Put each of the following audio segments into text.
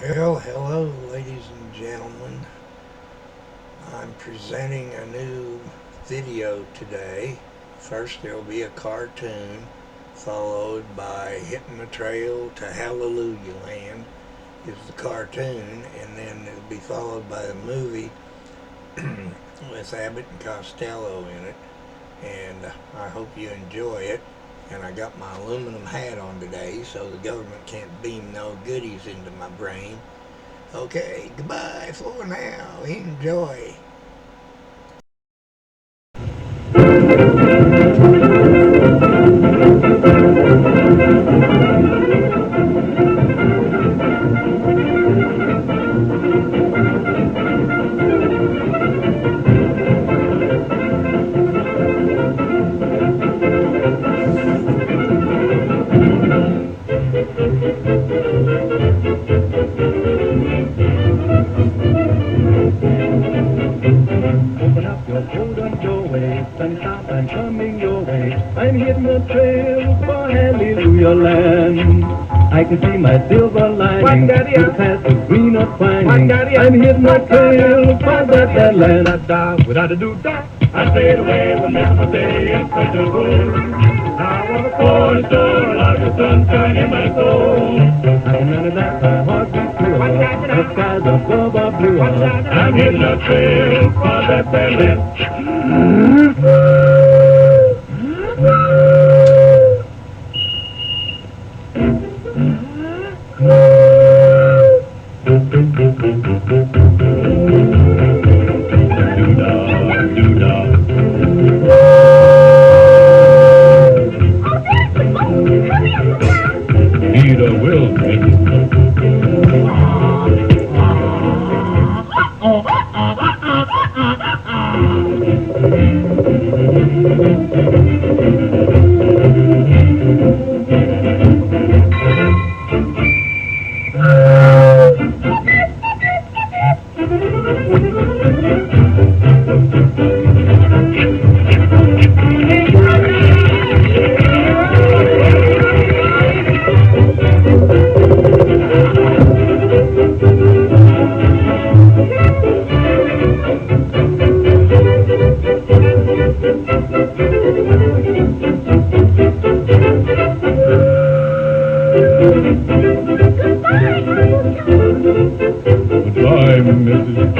Well, hello, ladies and gentlemen. I'm presenting a new video today. First, there'll be a cartoon, followed by Hitting the Trail to Hallelujah Land is the cartoon, and then it'll be followed by a movie with Abbot and Costello in it. And I hope you enjoy it. And I got my aluminum hat on today, so the government can't beam no goodies into my brain. Okay, goodbye for now. Enjoy. Open up your cold and doorway, sunny south, I'm coming your way. I'm hitting the trail for Hallelujah Land. I can see my silver lining through past the green of twining. I'm hitting the trail for that land. Without a do-da, I stayed away when Mr. Day and such a road. I want a cornerstone, like the sunshine in my soul. I can run it that my heart beats pure, the skies above are blue. I'm hitting the trail for that land. Peter Goodbye, Mrs.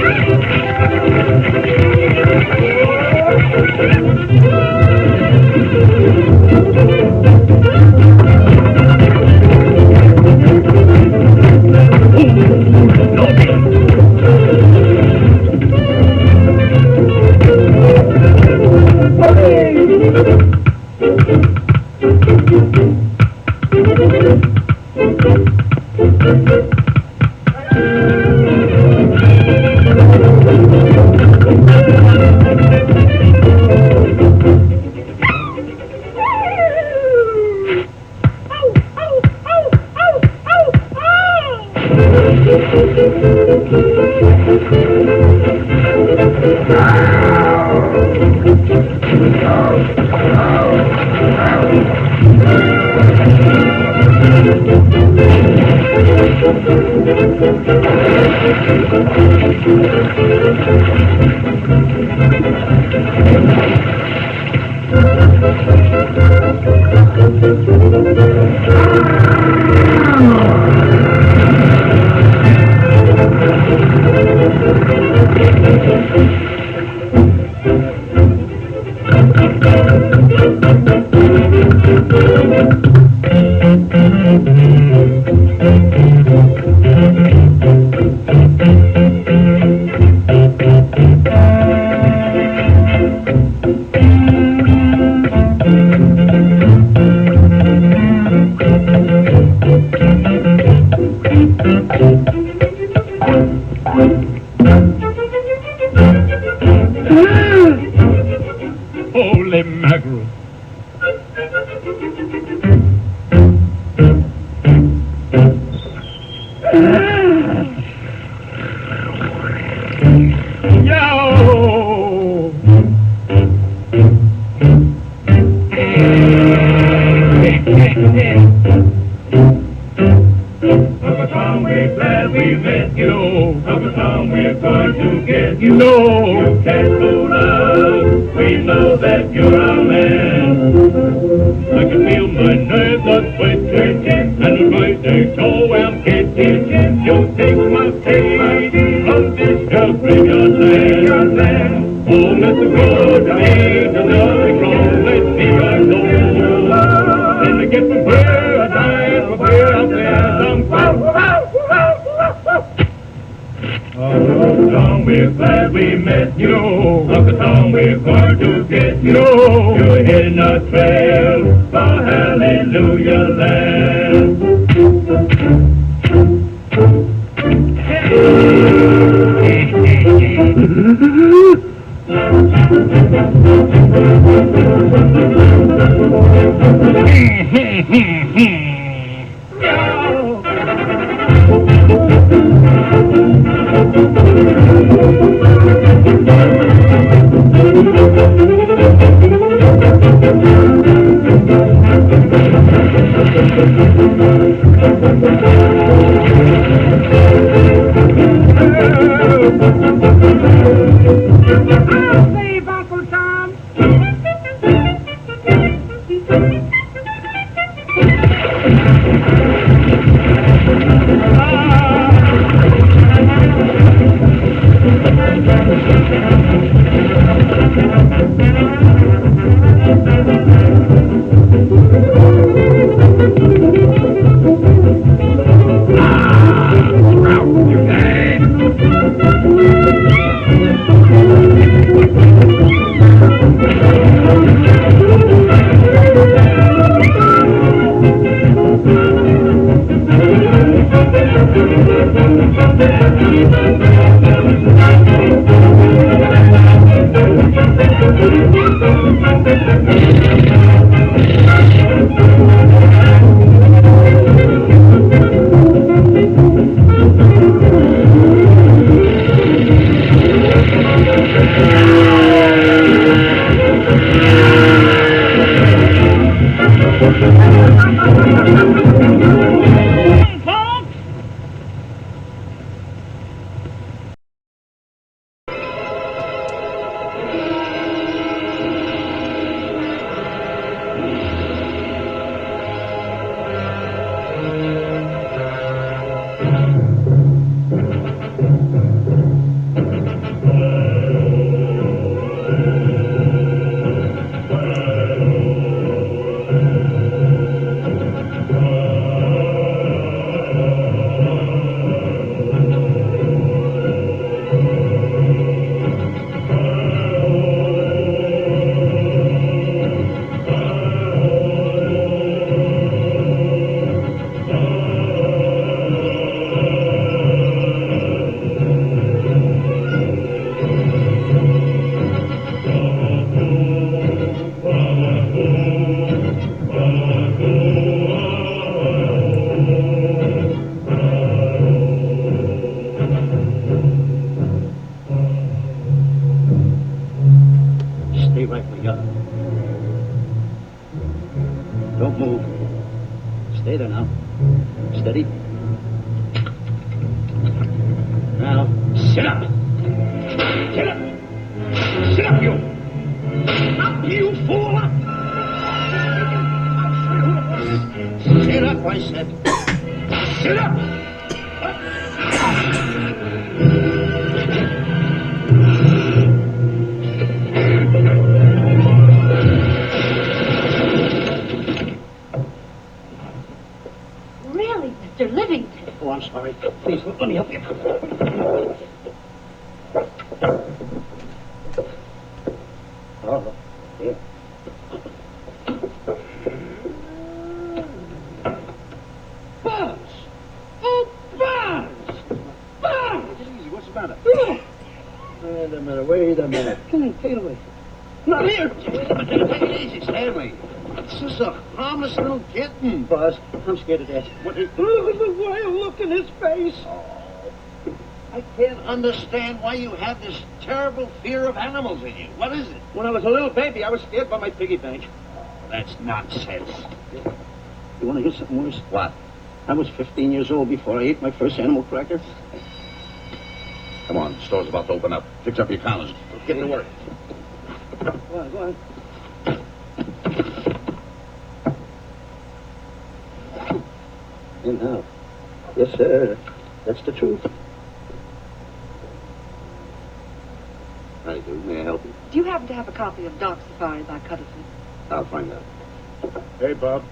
we met. You know, from the song we're going to get. You know, you can't fool us. We know that you're our man. I can feel my nerves are twitching, and the right they go I'm kitchen. You take my pain from this graveyard land. Oh, Mr. Good, I ain't nothing wrong. Let's be alone. And to get from paradise, from where out there, oh, song, we're glad we met you. Of the song we're going to get you. You're hitting a trail for Hallelujah Land. I'll save Uncle Tom. Stay right where you are. Don't move. Stay there now. Steady. Now, sit up. Sit up. Sit up, you. Up, you fool. Up. Sit up, I said. Sit up. Really, Mr. Livington. Oh, I'm sorry. Please, let me help you. Oh, here. Buzz! Oh, Buzz! Buzz! Easy, what's the matter? Wait a minute. Take it away. Not here! Wait a minute, take it easy, Stanley. It's just a harmless little kitten. Buzz, I'm scared to death. What is... Look at the wild look in his face. Oh. I can't understand why you have this terrible fear of animals in you. What is it? When I was a little baby, I was scared by my piggy bank. Oh, that's nonsense. You want to hear something worse? What? I was 15 years old before I ate my first animal cracker. Come on, the store's about to open up. Fix up your counters. Let's get to work. Go on, go on. In now. Yes, sir. That's the truth. How do you do? May I help you? Do you happen to have a copy of Dark Safari by Cuttlefield? I'll find out. Hey, Bob.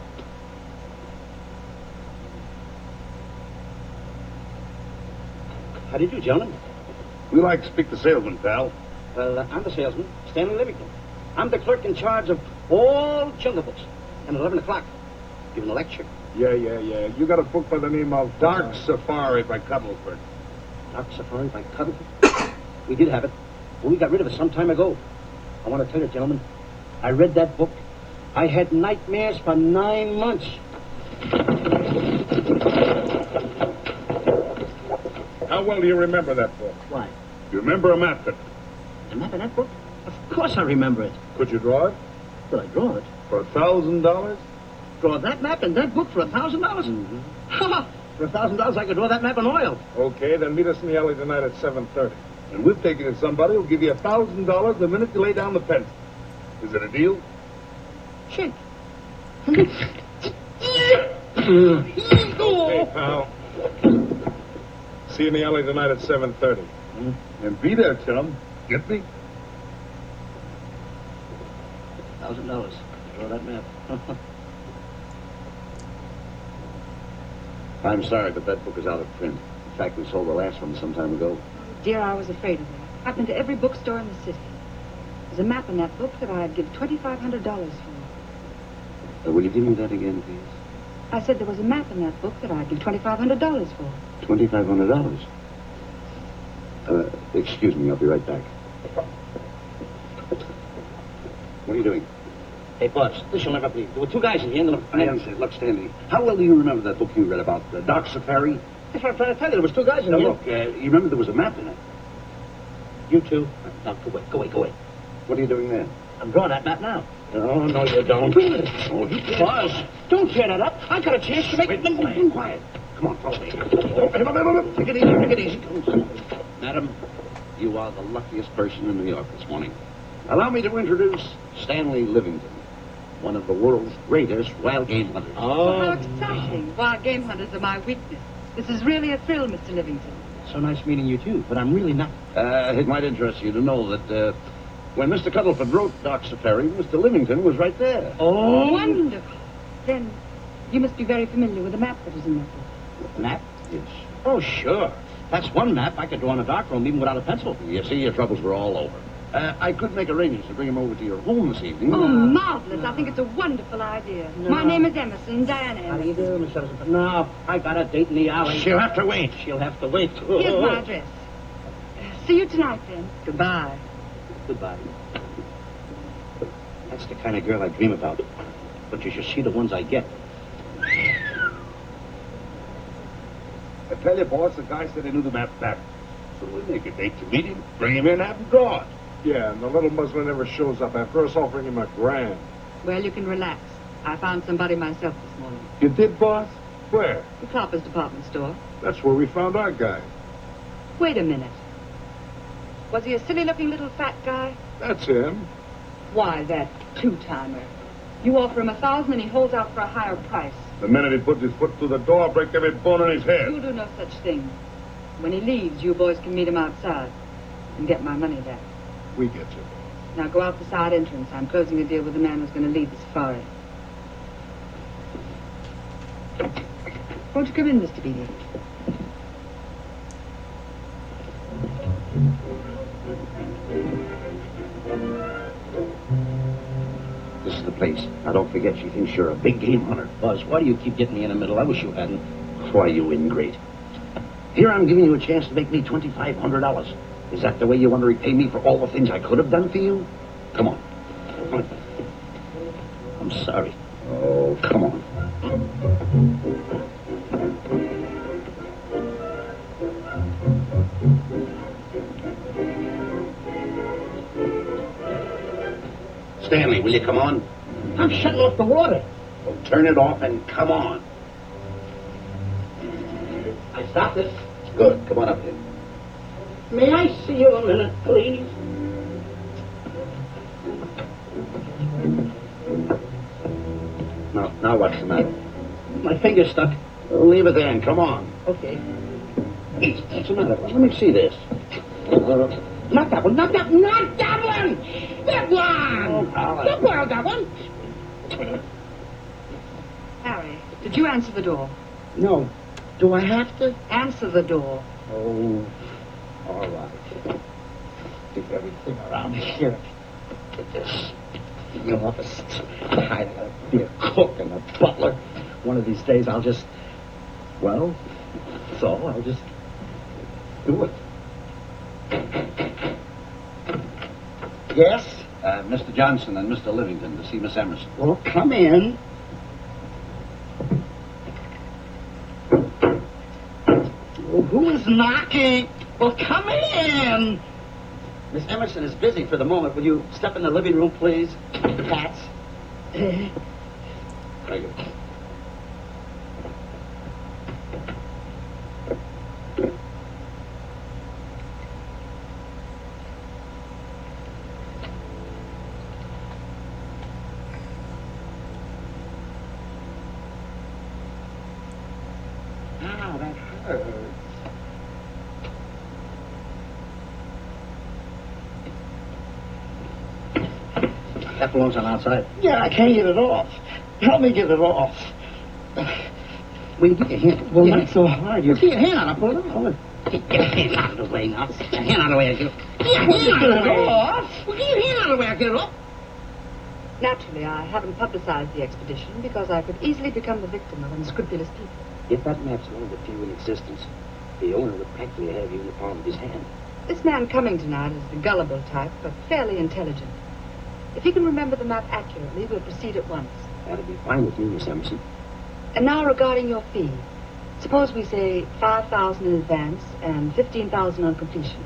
How do you do, gentlemen? We like to speak to salesman, pal. Well, I'm the salesman, Stanley Livington. I'm the clerk in charge of all Jungle Books. And at 11 o'clock, giving a lecture. Yeah. You got a book by the name of Dark Safari by Cuddleford. Dark Safari by Cuddleford? We did have it, but we got rid of it some time ago. I want to tell you, gentlemen, I read that book. I had nightmares for 9 months. How well do you remember that book? Why? You remember a map that... The map in that book? Of course I remember it. Could you draw it? Could I draw it? For $1,000? Draw that map in that book for $1,000? Mm-hmm. For $1,000 I could draw that map in oil. Okay, then meet us in the alley tonight at 7:30. And we'll take you to somebody who'll give you $1,000 the minute you lay down the pencil. Is it a deal? Shake. Okay, pal. See you in the alley tonight at 7:30. And be there, chum. Get me? $1,000. Draw that map. I'm sorry, but that book is out of print. In fact, we sold the last one some time ago. Dear, I was afraid of that. I've been to every bookstore in the city. There's a map in that book that I'd give $2,500 for. Will you give me that again, please? I said there was a map in that book that I'd give $2,500 for. $2,500? Excuse me, I'll be right back. What are you doing? Hey, boss, this you'll never believe. There were two guys in here, and I understand. Look, Stanley, how well do you remember that book you read about, the Dark Safari? That's what I'm trying to tell you. There was two guys in here. Look, you remember there was a map in it? You two? Now, go away. What are you doing there? I'm drawing that map now. No, you don't. Oh, you boss, don't tear that up. I got a chance to make it. Wait, quiet. Come on, follow me. Take it easy. Madam, you are the luckiest person in New York this morning. Allow me to introduce Stanley Livington, one of the world's greatest wild game hunters. Oh, how exciting. Wild game hunters are my weakness. This is really a thrill, Mr. Livington. So nice meeting you, too, but I'm really not. It might interest you to know that when Mr. Cuddleford wrote Dark Safari, Mr. Livington was right there. Oh, wonderful. Then you must be very familiar with the map that was in that book. Map? Yes. Oh, sure. That's one map I could draw in a darkroom even without a pencil. You see, your troubles were all over. I could make arrangements to bring him over to your home this evening. Oh, marvelous. I think it's a wonderful idea. No. My name is Emerson, Diana Emerson. How do you do, Miss Emerson? No, I got a date in the alley. She'll have to wait. Here's my address. See you tonight, then. Goodbye. Goodbye. That's the kind of girl I dream about. But you should see the ones I get. I tell you, boss, the guy said he knew the map back. So we make a date to meet him, bring him in, have him draw it. Yeah, and the little muslin never shows up after us offering him $1,000. Well, you can relax. I found somebody myself this morning. You did, boss? Where? The Cloppers department store. That's where we found our guy. Wait a minute. Was he a silly-looking little fat guy? That's him. Why, that two-timer. You offer him $1,000 and he holds out for a higher price. The minute he puts his foot through the door, I'll break every bone in his head. You'll do no such thing. When he leaves, you boys can meet him outside and get my money back. We get you. Now go out the side entrance. I'm closing a deal with the man who's going to lead the safari. Won't you come in, Mr. Beatty? This is the place. Now, don't forget, she thinks you're a big game hunter. Buzz, why do you keep getting me in the middle? I wish you hadn't. Why, you ingrate. Here I'm giving you a chance to make me $2,500. Is that the way you want to repay me for all the things I could have done for you? Come on. I'm sorry. Oh, come on. Stanley, will you come on? I'm shutting off the water. Well, turn it off and come on. I stopped it. Good. Come on up here. May I see you a minute, please? Now what's the matter? My finger's stuck. Leave it there and come on. Okay. What's the matter? Let me see this. Not that one. Not that one. Not that one. That one. Don't borrow that one. Harry, did you answer the door? No. Do I have to? Answer the door. Oh, all right. Do everything around here. Get this. The office. I gotta be a cook and a butler. One of these days I'll just, well, so I'll just do it. Yes? Mr. Johnson and Mr. Livington to see Miss Emerson. Well, come in. Well, who is knocking? Well, come in. Miss Emerson is busy for the moment. Will you step in the living room, please? Cats. Very good. Ah, that hurts. That belongs on outside. Yeah, I can't get it off. Help me get it off. Will you get your hand? Well, not so hard. Get your hand out. I'll pull it off. Get your hand out of the way now. Get your hand out of the way. Get your hand out of the way. Well, get your hand out of the way. I'll get it off. Naturally, I haven't publicized the expedition because I could easily become the victim of unscrupulous people. If that map's one of the few in existence, the owner would practically have you in the palm of his hand. This man coming tonight is the gullible type, but fairly intelligent. If he can remember the map accurately, we'll proceed at once. That'll be fine with me, Miss Emerson. And now regarding your fee. Suppose we say $5,000 in advance and $15,000 on completion.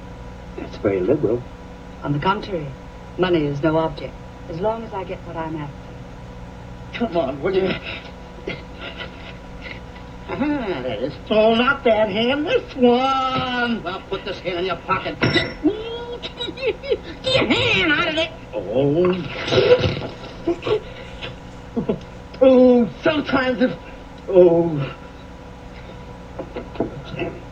That's very liberal. On the contrary, money is no object, as long as I get what I'm after. Come on, will you? Ah, that is. Oh, not that hand, this one. Well, put this hand in your pocket. Get your hand out of it. Oh. Oh, sometimes if... Oh. Stanley,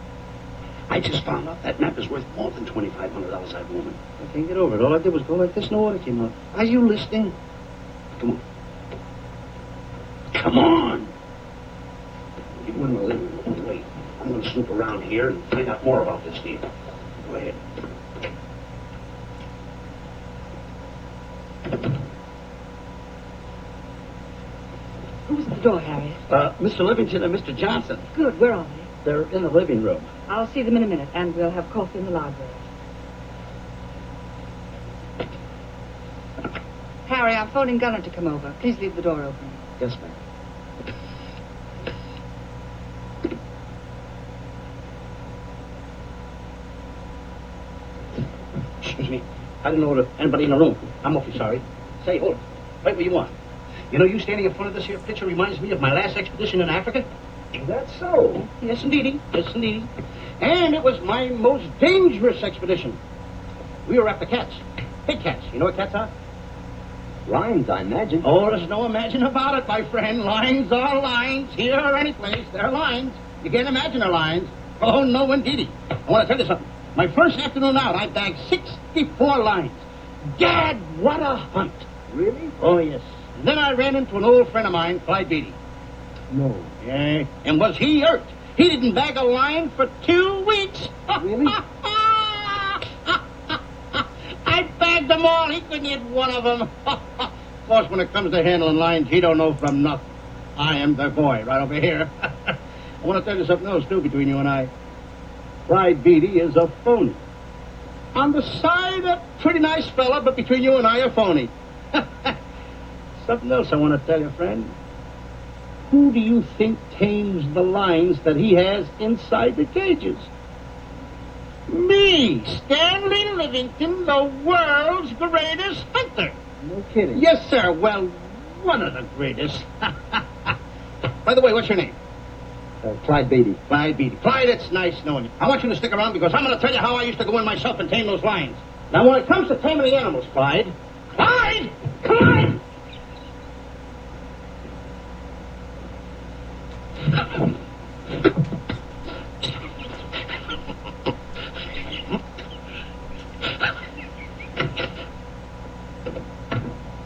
I just found out that map is worth more than $2,500 at the moment. I can't get over it. All I did was go like this and the water came out. Are you listening? Come on. Come on. You wouldn't believe me. Wait. I'm going to snoop around here and find out more about this deal. Go ahead. Who's at the door, Harry? Mr. Livington and Mr. Johnson. Good, where are they? They're in the living room. I'll see them in a minute, and we'll have coffee in the library. Harry, I'm phoning Gunner to come over. Please leave the door open. Yes, ma'am. Excuse me. I didn't know if anybody in the room. I'm awfully sorry. Say, hold it. Right where you are. You know, you standing in front of this here picture reminds me of my last expedition in Africa. Is that so? Yes, indeedy. Yes, indeedy. And it was my most dangerous expedition. We were after cats. Big cats. You know what cats are? Lions, I imagine. Oh, there's no imagine about it, my friend. Lions are lions. Here or any place, they're lions. You can't imagine they're lions. Oh, no, indeedy. I want to tell you something. My first afternoon out, I bagged 64 lions. Gad, what a hunt. Really? Oh, yes. And then I ran into an old friend of mine, Clyde Beatty. No. Yeah, and was he hurt? He didn't bag a lion for 2 weeks. Really? I bagged them all. He couldn't get one of them. Of course, when it comes to handling lions, he don't know from nothing. I am the boy right over here. I want to tell you something else, too, between you and I. Clyde Beatty is a phony. On the side, a pretty nice fella, but between you and I, a phony. Something else I want to tell you, friend. Who do you think tames the lions that he has inside the cages? Me, Stanley Livington, the world's greatest hunter. No kidding. Yes, sir. Well, one of the greatest. By the way, what's your name? Clyde Beatty. Clyde Beatty. Clyde, it's nice knowing you. I want you to stick around because I'm going to tell you how I used to go in myself and tame those lions. Now, when it comes to taming the animals, Clyde... Clyde! Clyde!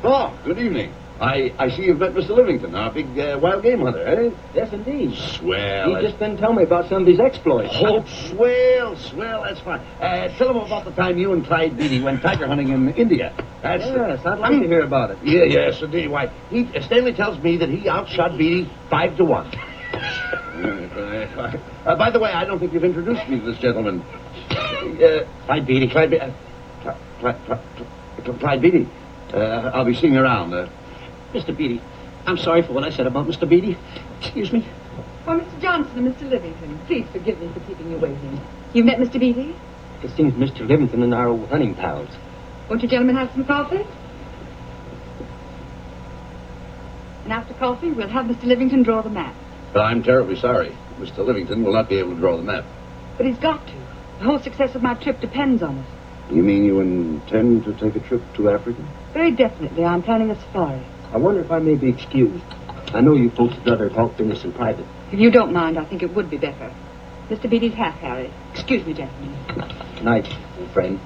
Oh, good evening. I see you've met Mr. Livington, our big wild game hunter, eh? Yes, indeed. Swell. He just didn't tell me about some of his exploits. Oh, swell, that's fine. Tell him about the time you and Clyde Beatty went tiger hunting in India. Yes, I'd like to hear about it. Yes, indeed. Why, Stanley tells me that he outshot Beatty 5-1. By the way, I don't think you've introduced me to this gentleman. Clyde Beatty. Clyde Beatty. I'll be seeing you around. Mr. Beatty, I'm sorry for what I said about Mr. Beatty. Excuse me. Oh, Mr. Johnson and Mr. Livington, please forgive me for keeping you waiting. You've met Mr. Beatty? It seems Mr. Livington and our hunting pals. Won't you gentlemen have some coffee? And after coffee, we'll have Mr. Livington draw the map. But I'm terribly sorry. Mr. Livington will not be able to draw the map. But he's got to. The whole success of my trip depends on it. You mean you intend to take a trip to Africa? Very definitely. I'm planning a safari. I wonder if I may be excused. I know you folks would rather talk business in private. If you don't mind, I think it would be better. Mr. Beatty's half Harry. Excuse me, gentlemen. Night, old friend.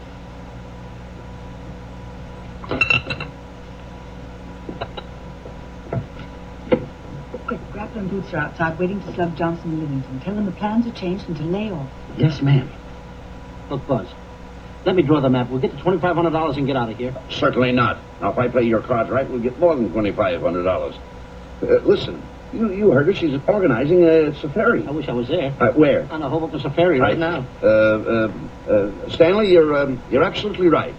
Quick, Grapple and Boots are outside waiting to slug Johnson and Livington. Tell them the plans are changed and to lay off. Yes, ma'am. Look, Buzz, let me draw the map. We'll get the $2,500 and get out of here. Certainly not. Now, if I play your cards right, we'll get more than $2,500. Listen, you heard her. She's organizing a safari. I wish I was there. Where? On a Hoboken safari right now. Stanley, you're absolutely right.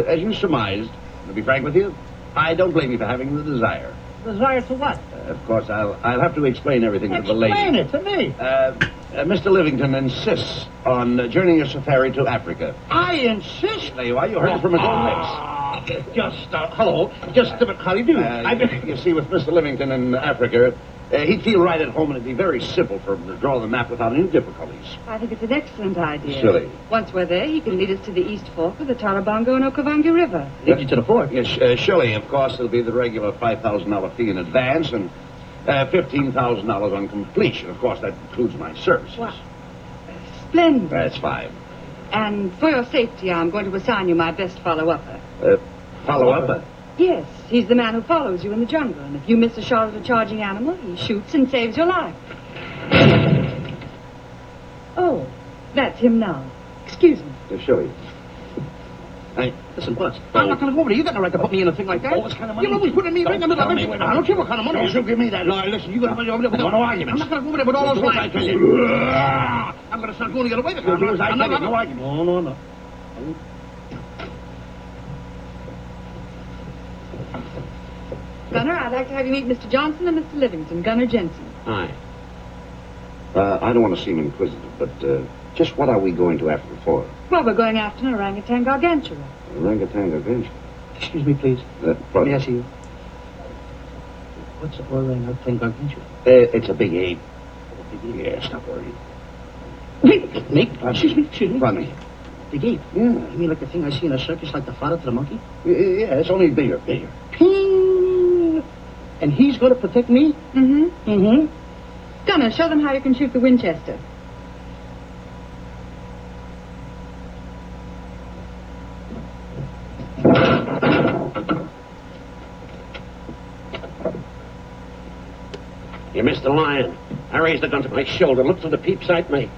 As you surmised, to be frank with you, I don't blame you for having the desire. Desire to what? Of course, I'll have to explain everything to the lady. Explain it to me. Mr. Livington insists on journeying a safari to Africa. I insist. There you are. You heard it from his own lips. Hello. How do you do? You see, with Mr. Livington in Africa, he'd feel right at home, and it'd be very simple for him to draw the map without any difficulties. I think it's an excellent idea. Silly. Once we're there, he can lead us to the East Fork of the Tarabongo and Okavango River. Lead you to the fort. Yes, surely, of course, there'll be the regular $5,000 fee in advance and $15,000 on completion. Of course, that includes my services. Wow. Splendid. That's fine. And for your safety, I'm going to assign you my best follow-upper. Follow-up? Yes, he's the man who follows you in the jungle. And if you miss a shot at a charging animal, he shoots and saves your life. Oh, that's him now. Excuse me. Surely. Hey, listen, Buzz. I'm not going to go over there. You got no right to put me in a thing like that. Oh, what kind of money? You're always putting me right in the middle of it. I don't care what kind of money. Don't you give me that. No, listen, you got to over there with No arguments. I'm not going to go over there with all those What lines. I tell you. I'm going to start going the other way. Do as I tell you. No arguments. No. Gunner, I'd like to have you meet Mr. Johnson and Mr. Livington, Gunner Jensen. Hi. I don't want to seem inquisitive, but just what are we going to Africa for? Well, we're going after an orangutan gargantua. Orangutan adventure. Excuse me, please. What? May I see you? What's the orangutan gargantua? It's a big ape. Yeah, stop worrying. Me? Excuse me. Pardon me. The gate. Yeah. You mean like the thing I see in a circus, like the father to the monkey? Yeah, it's only bigger. And he's going to protect me? Mm-hmm. Gunner, show them how you can shoot the Winchester. You missed the lion. I raised the gun to my shoulder. Look through the peep sight, mate.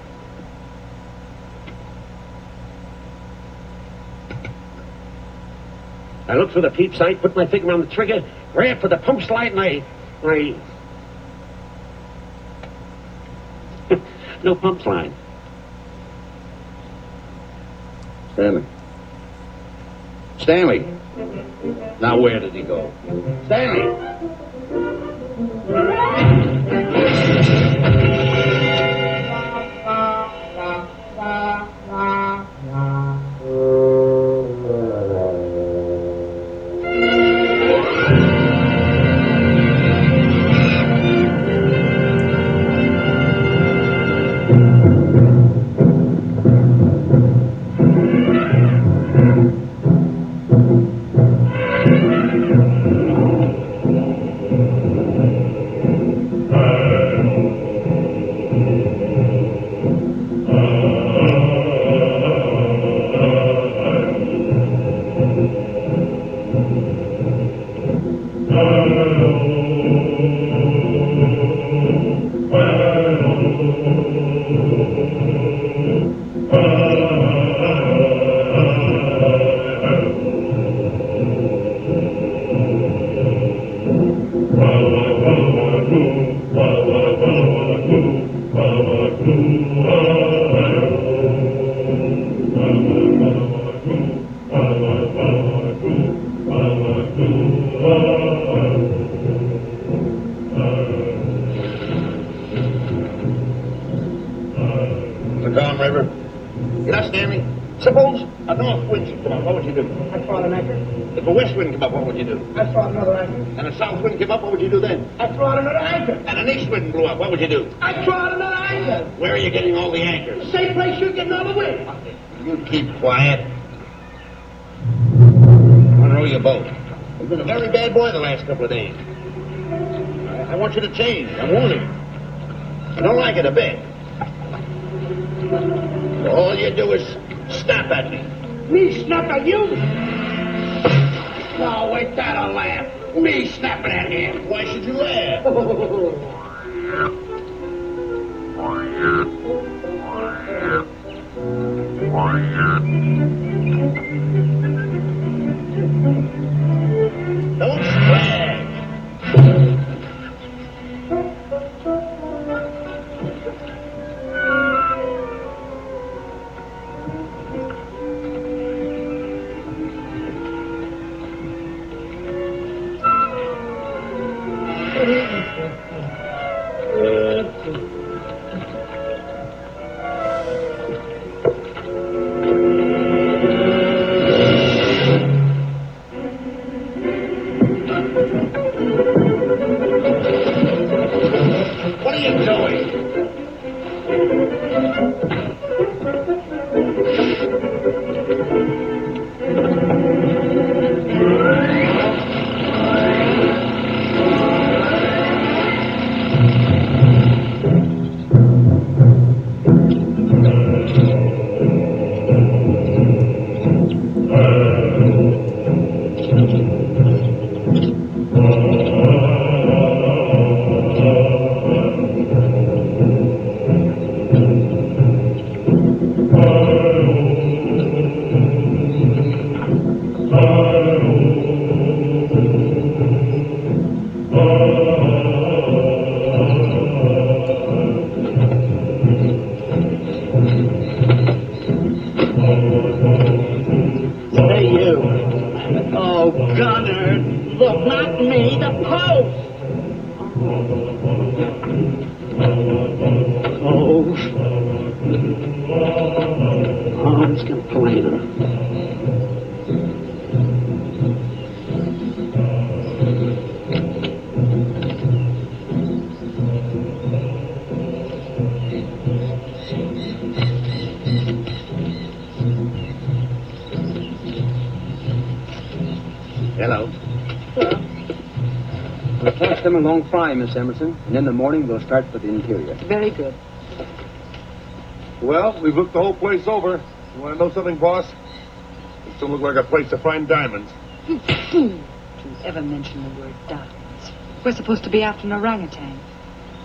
I looked through the peep sight, put my finger on the trigger, grabbed for the pump slide, and I... No pump slide. Stanley. Now where did he go? Stanley! The calm river. You know, Stanley, suppose a north wind should come up, what would you do? I throw out an anchor. If a west wind came up, what would you do? I throw out another anchor. And a south wind came up, what would you do then? I throw out another anchor. And an east wind blew up, what would you do? I throw out another anchor. Where are you getting all the anchors? Same place you're getting all the wind. You keep quiet. Unrow your boat. You've been a very bad boy the last couple of days. I want you to change. I'm warning you. I don't like it a bit. All you do is snap at me. Me snap at you? No, wait, that'll laugh. Me snapping at him. Why should you laugh? Don't splash. What are you doing? Hey, you. Oh, Gunner. Look, not me, the post. Oh, he's complaining. Hello. We'll catch them along fry, Miss Emerson, and in the morning we'll start for the interior. Very good. Well, we've looked the whole place over. You want to know something, boss? It still looks like a place to find diamonds. Don't you ever mention the word diamonds. We're supposed to be after an orangutan.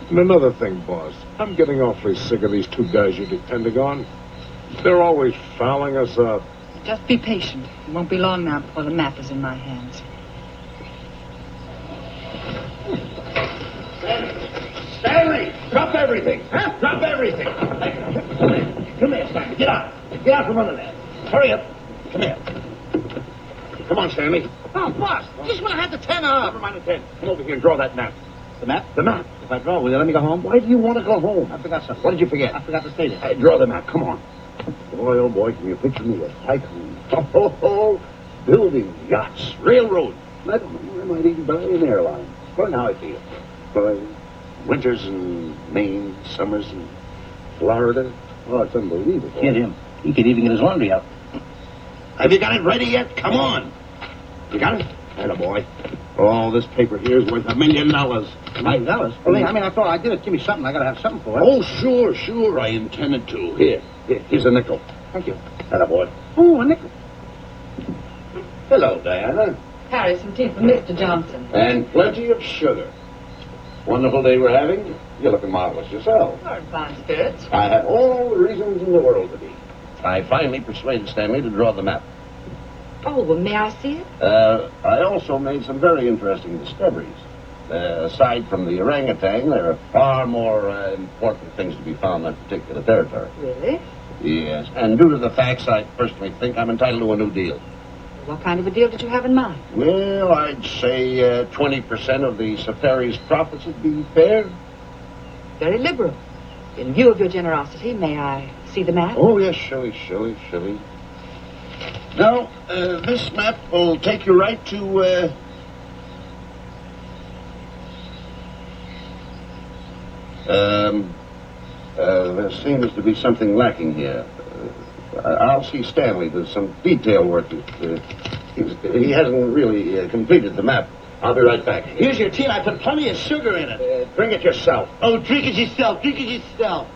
And another thing, boss. I'm getting awfully sick of these two guys you depending on. They're always fouling us up. Just be patient. It won't be long now before the map is in my hands. Stanley, drop everything. Huh? Drop everything. Come here, Stanley. Get out. Get out from under there. Hurry up. Come here. Come on, Stanley. Oh, boss, just when I had the 10 off. Never mind the 10. Come over here and draw that map. The map? The map. If I draw, will you let me go home? Why do you want to go home? I forgot something. What did you forget? I forgot to state it. Hey, draw the map. Come on. Boy, oh boy, can you picture me a tycoon? Oh, building yachts, railroads. I don't know. I might even buy an airline. Well, how I feel. Flying. Winters in Maine, summers in Florida. Oh, it's unbelievable. Get him. He could even get his laundry out. Have you got it ready yet? Come on. You got it? Atta boy. Oh, this paper here is worth $1 million. $1 million? Well, I thought I did it. Give me something. I gotta have something for it. Oh, sure. I intended to. Here's a nickel. Thank you. Atta boy. Oh, a nickel. Hello, Diana. Harry, some tea for Mr. Johnson. And plenty of sugar. Wonderful day we're having. You're looking marvelous yourself. You're in fine spirits. I have all the reasons in the world to be. I finally persuaded Stanley to draw the map. Oh, well, may I see it? I also made some very interesting discoveries. Aside from the orangutan, there are far more important things to be found in that particular territory. Really? Yes, and due to the facts, I personally think I'm entitled to a new deal. What kind of a deal did you have in mind? Well, I'd say 20% of the safari's profits would be fair. Very liberal. In view of your generosity, may I see the map? Oh, yes, Shirley. Now, this map will take you right to, there seems to be something lacking here. I'll see Stanley. There's some detail work that, he hasn't really completed the map. I'll be right back. Here's your tea. I put plenty of sugar in it. Drink it yourself. Oh, drink it yourself. Drink it yourself.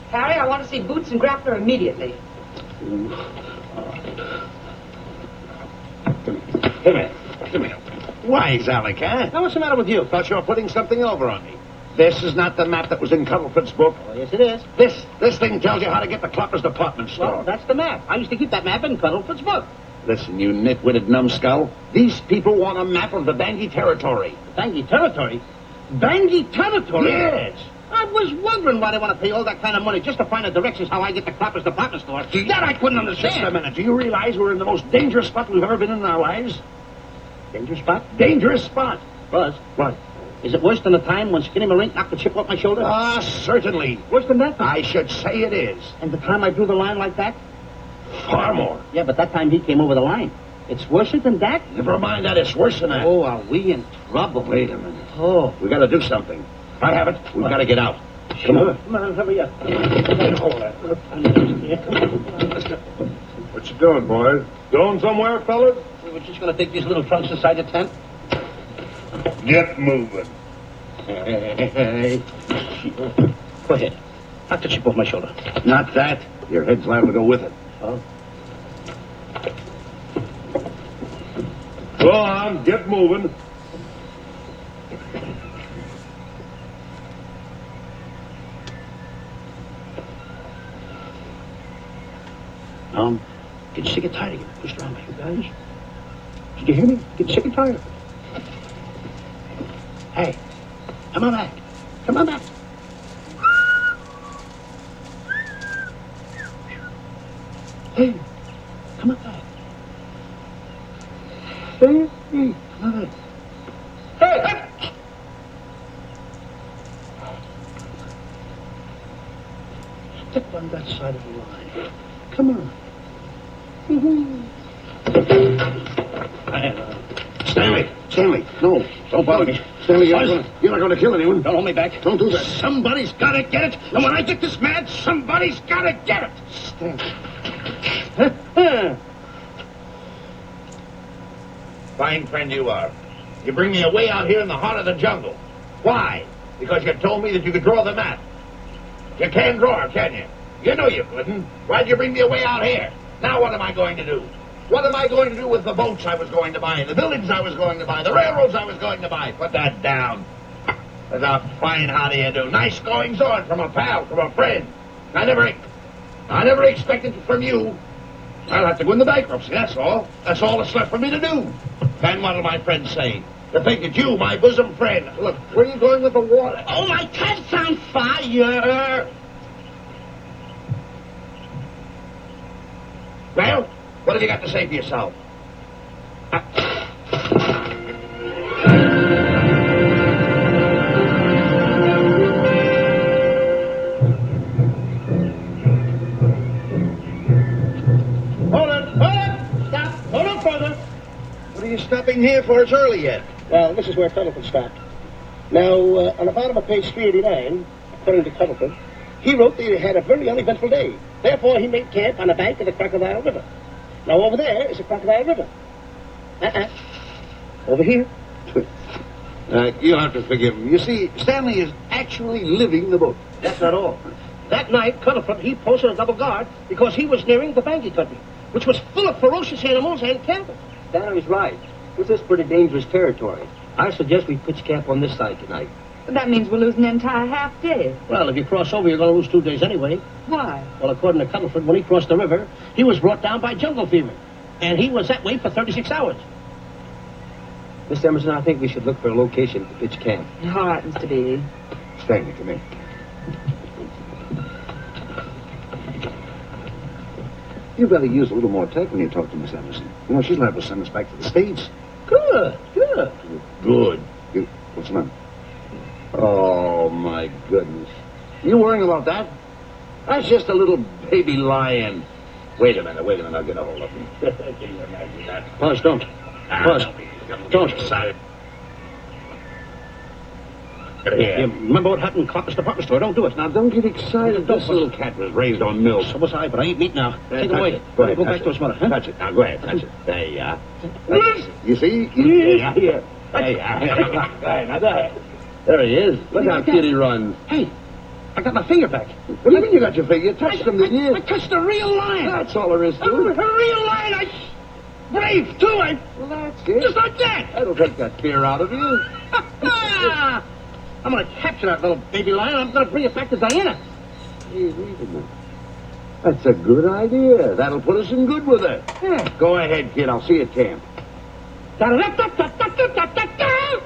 Harry, I want to see Boots and Grappler immediately. Come here. Wise, Alec, huh? Now, what's the matter with you? Thought you were putting something over on me. This is not the map that was in Cuddlefoot's book. Oh, yes, it is. This thing tells you how to get the Cloppers department store. Well, that's the map. I used to keep that map in Cuddlefoot's book. Listen, you nitwitted numbskull. These people want a map of the Bangui territory. Bangui territory? Bangui territory? Yes. I was wondering why they want to pay all that kind of money just to find the directions how I get the Cloppers department store. That I couldn't understand. Just a minute. Do you realize we're in the most dangerous spot we've ever been in our lives? Dangerous spot? Dangerous spot. Buzz. What? Is it worse than the time when Skinny Marink knocked the chip off my shoulder? Ah, certainly. Worse than that? I should say it is. And the time I drew the line like that? Far more. Yeah, but that time he came over the line. It's worse than that? Never mind that. It's worse than that. Oh, are we in trouble? Wait a minute. Oh. We got to do something. I have it. We've got to get out. Come on. Come on, hurry up. What you doing, boys? Going somewhere, fellas? We were just going to take these little trunks inside the tent. Get moving. Hey. Go ahead. Knock the chip off my shoulder. Not that. Your head's liable to go with it. Oh. Go on, get moving. Getting sick and tired of getting pushed around by you guys. Did you hear me? Getting sick and tired of it. Hey, come on back. Come on back. Hey, come on back. Hey, come on back. Hey! Stick on that side of the line. Come on. Stanley, no, don't bother me. Stanley, you're not going to kill anyone. Don't hold me back. Don't do that. Somebody's got to get it. And when I get this mad, somebody's got to get it. Stanley. Fine friend you are. You bring me away out here in the heart of the jungle. Why? Because you told me that you could draw the map. You can't draw, can you? You know you couldn't. Why'd you bring me away out here? Now what am I going to do? What am I going to do with the boats I was going to buy, the buildings I was going to buy, the railroads I was going to buy? Put that down. That's a fine how do you do. Nice goings on from a pal, from a friend. I never expected it from you. I'll have to go into bankruptcy, that's all. That's all that's left for me to do. And what'll my friends say? To think that you, my bosom friend... Look, where are you going with the water? Oh, my tent's on fire. Well, what have you got to say for yourself? Hold it. Stop. Hold on further. What are you stopping here for? It's early yet. Well, this is where Cuddlefoot stopped. Now, on the bottom of page 389, according to Cuddlefoot, he wrote that he had a very uneventful day. Therefore, he made camp on the bank of the Crocodile River. Now, over there is the Crocodile River. Over here. You'll have to forgive him. You see, Stanley is actually living the book. That's not all. That night, Cuddlefoot, he posted a double guard because he was nearing the Bangui country, which was full of ferocious animals and cattle. Stanley's right. This is pretty dangerous territory. I suggest we pitch camp on this side tonight. That means we're losing an entire half day. Well, if you cross over, you're going to lose 2 days anyway. Why? Well, according to Cuddlefoot, when he crossed the river, he was brought down by jungle fever. And he was that way for 36 hours. Miss Emerson, I think we should look for a location to pitch camp. All right, Mr. Beatty. Stanley, come here. You better use a little more tact when you talk to Miss Emerson. You know, she's liable to send us back to the States. Good. Good. What's the matter? Oh, my goodness. You worrying about that? That's just a little baby lion. Wait a minute, I'll get a hold of him. Can you imagine that? Buzz, don't. Buzz, don't. Excited. You remember what happened in Copper's department store? Don't do it. Now, don't get excited. This little cat was raised on milk. So was I, but I ain't meat now. Take it Touch away. it. Go ahead, Go touch back to his mother, huh? Touch it. Now, go ahead, touch it. There you are. You see? There you are. Now, there he is. Look how cute he runs. Hey, I got my finger back. What do you mean you got your finger? You touched him, didn't you? I touched a real lion. That's all there is to A it. real lion. Brave, too. Well, that's it. Just like that. That'll take that fear out of you. I'm going to capture that little baby lion. I'm going to bring it back to Diana. Hey, wait a minute. That's a good idea. That'll put us in good with her. Yeah. Go ahead, kid. I'll see you at camp. Da-da-da-da-da-da-da-da-da.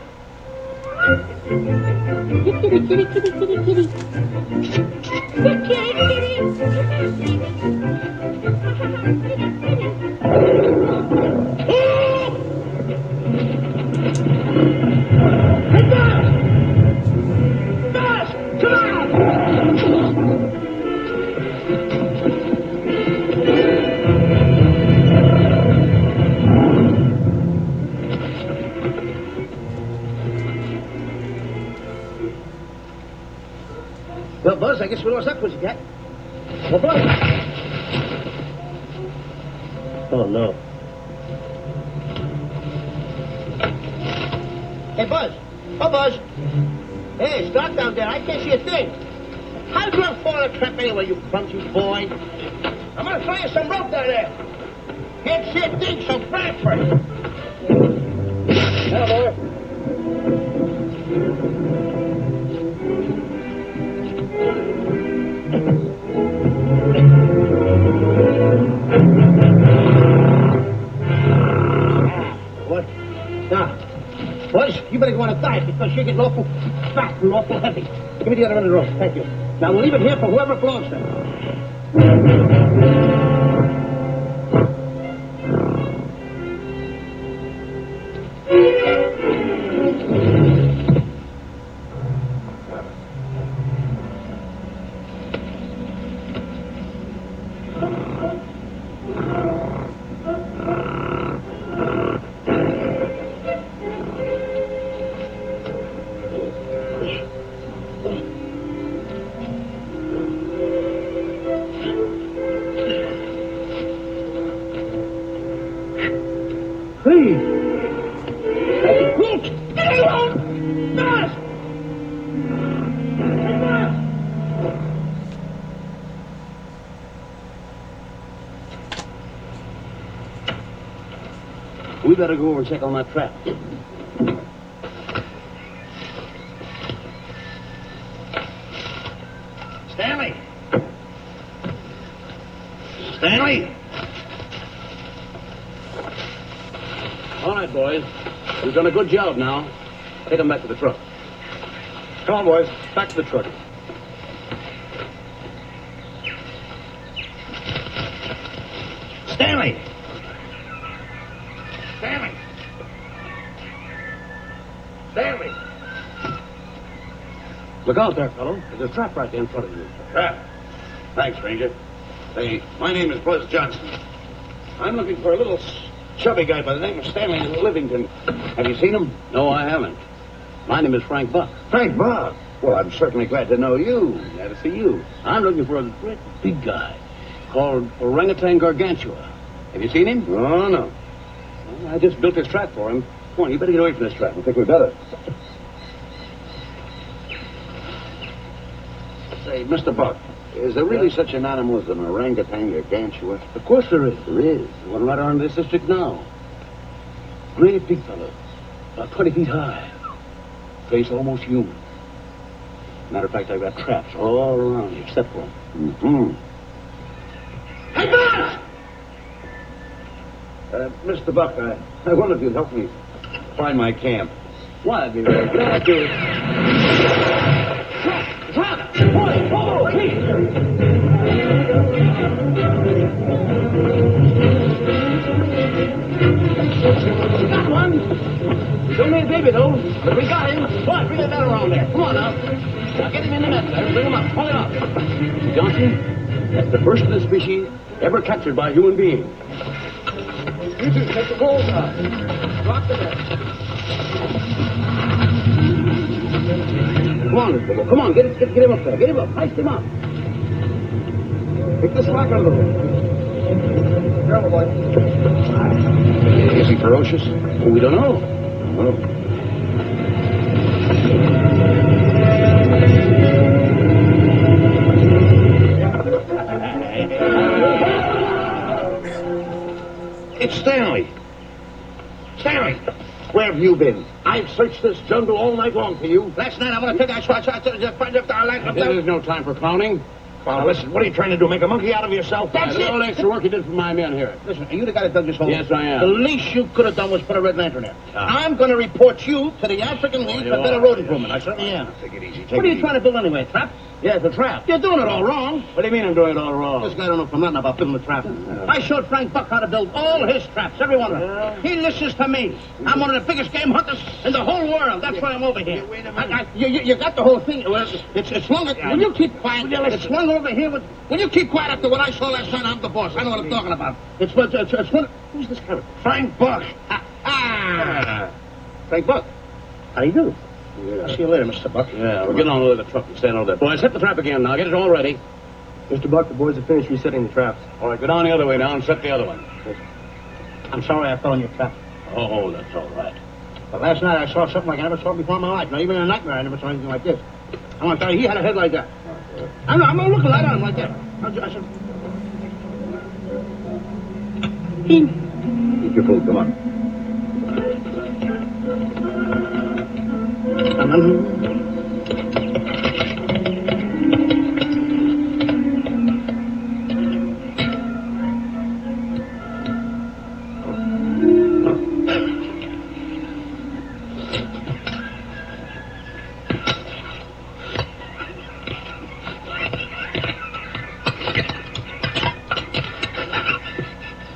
Well, Buzz, I guess we lost that pussycat. Well, Buzz. Oh, no. Hey, Buzz. Oh, Buzz. Hey, it's dark down there. I can't see a thing. How did you fall in a trap anyway, you clumsy boy? I'm going to throw you some rope down there. Can't see a thing, so grab for it. Now, boy. What? Now, Buzz, you better go on a diet because you're getting awful fat and awful heavy. Give me the other end of the rope. Thank you. Now, we'll leave it here for whoever it belongs to. Please. Get along! Buzz! Hey, Buzz! We better go over and check on that trap. Stanley! Stanley! All right, boys. We've done a good job now. Take them back to the truck. Come on, boys. Back to the truck. Stanley! Stanley! Stanley! Look out there, fellow. There's a trap right there in front of you. Trap. Thanks, Ranger. Say, my name is Buzz Johnson. I'm looking for a little chubby guy by the name of Stanley Livington. Have you seen him? No, I haven't. My name is Frank Buck. Frank Buck. Well, I'm certainly glad to know you. Glad to see you. I'm looking for a great big guy called Orangutan Gargantua. Have you seen him? Oh, no. Well, I just built this trap for him. Come on, you better get away from this trap. I think we better. Say, Mr. Buck, is there really such an animal as an orangutan gargantua? Of course there is. There is. There's one right around this district now. Great big fellow. About 20 feet high. Face almost human. Matter of fact, I've got traps all around here, except for him. Mm-hmm. Hey, Buzz! Mr. Buck, I wonder if you'd help me. find my camp. Why, I'd be very glad to. Trap! Boy, whoa, please! We got one! He's only a baby, though, but we got him. Boy, bring that around there. Come on, now. Now get him in the net there. Bring him up. Pull it up. Johnson, that's the first of the species ever captured by a human being. You two, take the poles out. Drop the net. Come on, Mr. Bo. Come on, get him up there. Get him up. Heist him up. Pick the slack a little. Careful, boy. Is he ferocious? Oh, we don't know. Oh. It's Stanley. Stanley, where have you been? I've searched this jungle all night long for you. Last night I want to take that shot to find up our land. This is no time for clowning. Now, listen, what are you trying to do? Make a monkey out of yourself? That's All the it. extra work you did for my men here. Listen, are you the guy that dug this hole? Yes, I am. The least you could have done was put a red lantern there. I'm going to report you to the African League for better road improvement. I certainly am. Take it easy. What are you trying to build anyway, trap? Yeah, it's a trap. You're doing it all wrong. What do you mean I'm doing it all wrong? This guy don't know from nothing about building a trap. I showed Frank Buck how to build all his traps, every one of them. He listens to me. I'm one of the biggest game hunters in the whole world. That's why I'm over here. Wait a minute. You got the whole thing. Well, it's slung. Will you keep quiet? It's slung over here. Will you keep quiet after what I saw last night? I'm the boss. I know what I'm talking about. It's one. Who's this character? Frank Buck. Frank Buck. How do you do? Yeah. I'll see you later, Mr. Buck. Yeah, we're getting on with the truck and stand over there. Boys, set the trap again now. Get it all ready. Mr. Buck, the boys have finished resetting the traps. All right, go down the other way now and set the other one. I'm sorry I fell in your trap. Oh, that's all right. But last night I saw something like I never saw before in my life. Not even in a nightmare I never saw anything like this. I want to tell you, he had a head like that. I'm not looking right on him like that. I said... Eat your food, come on.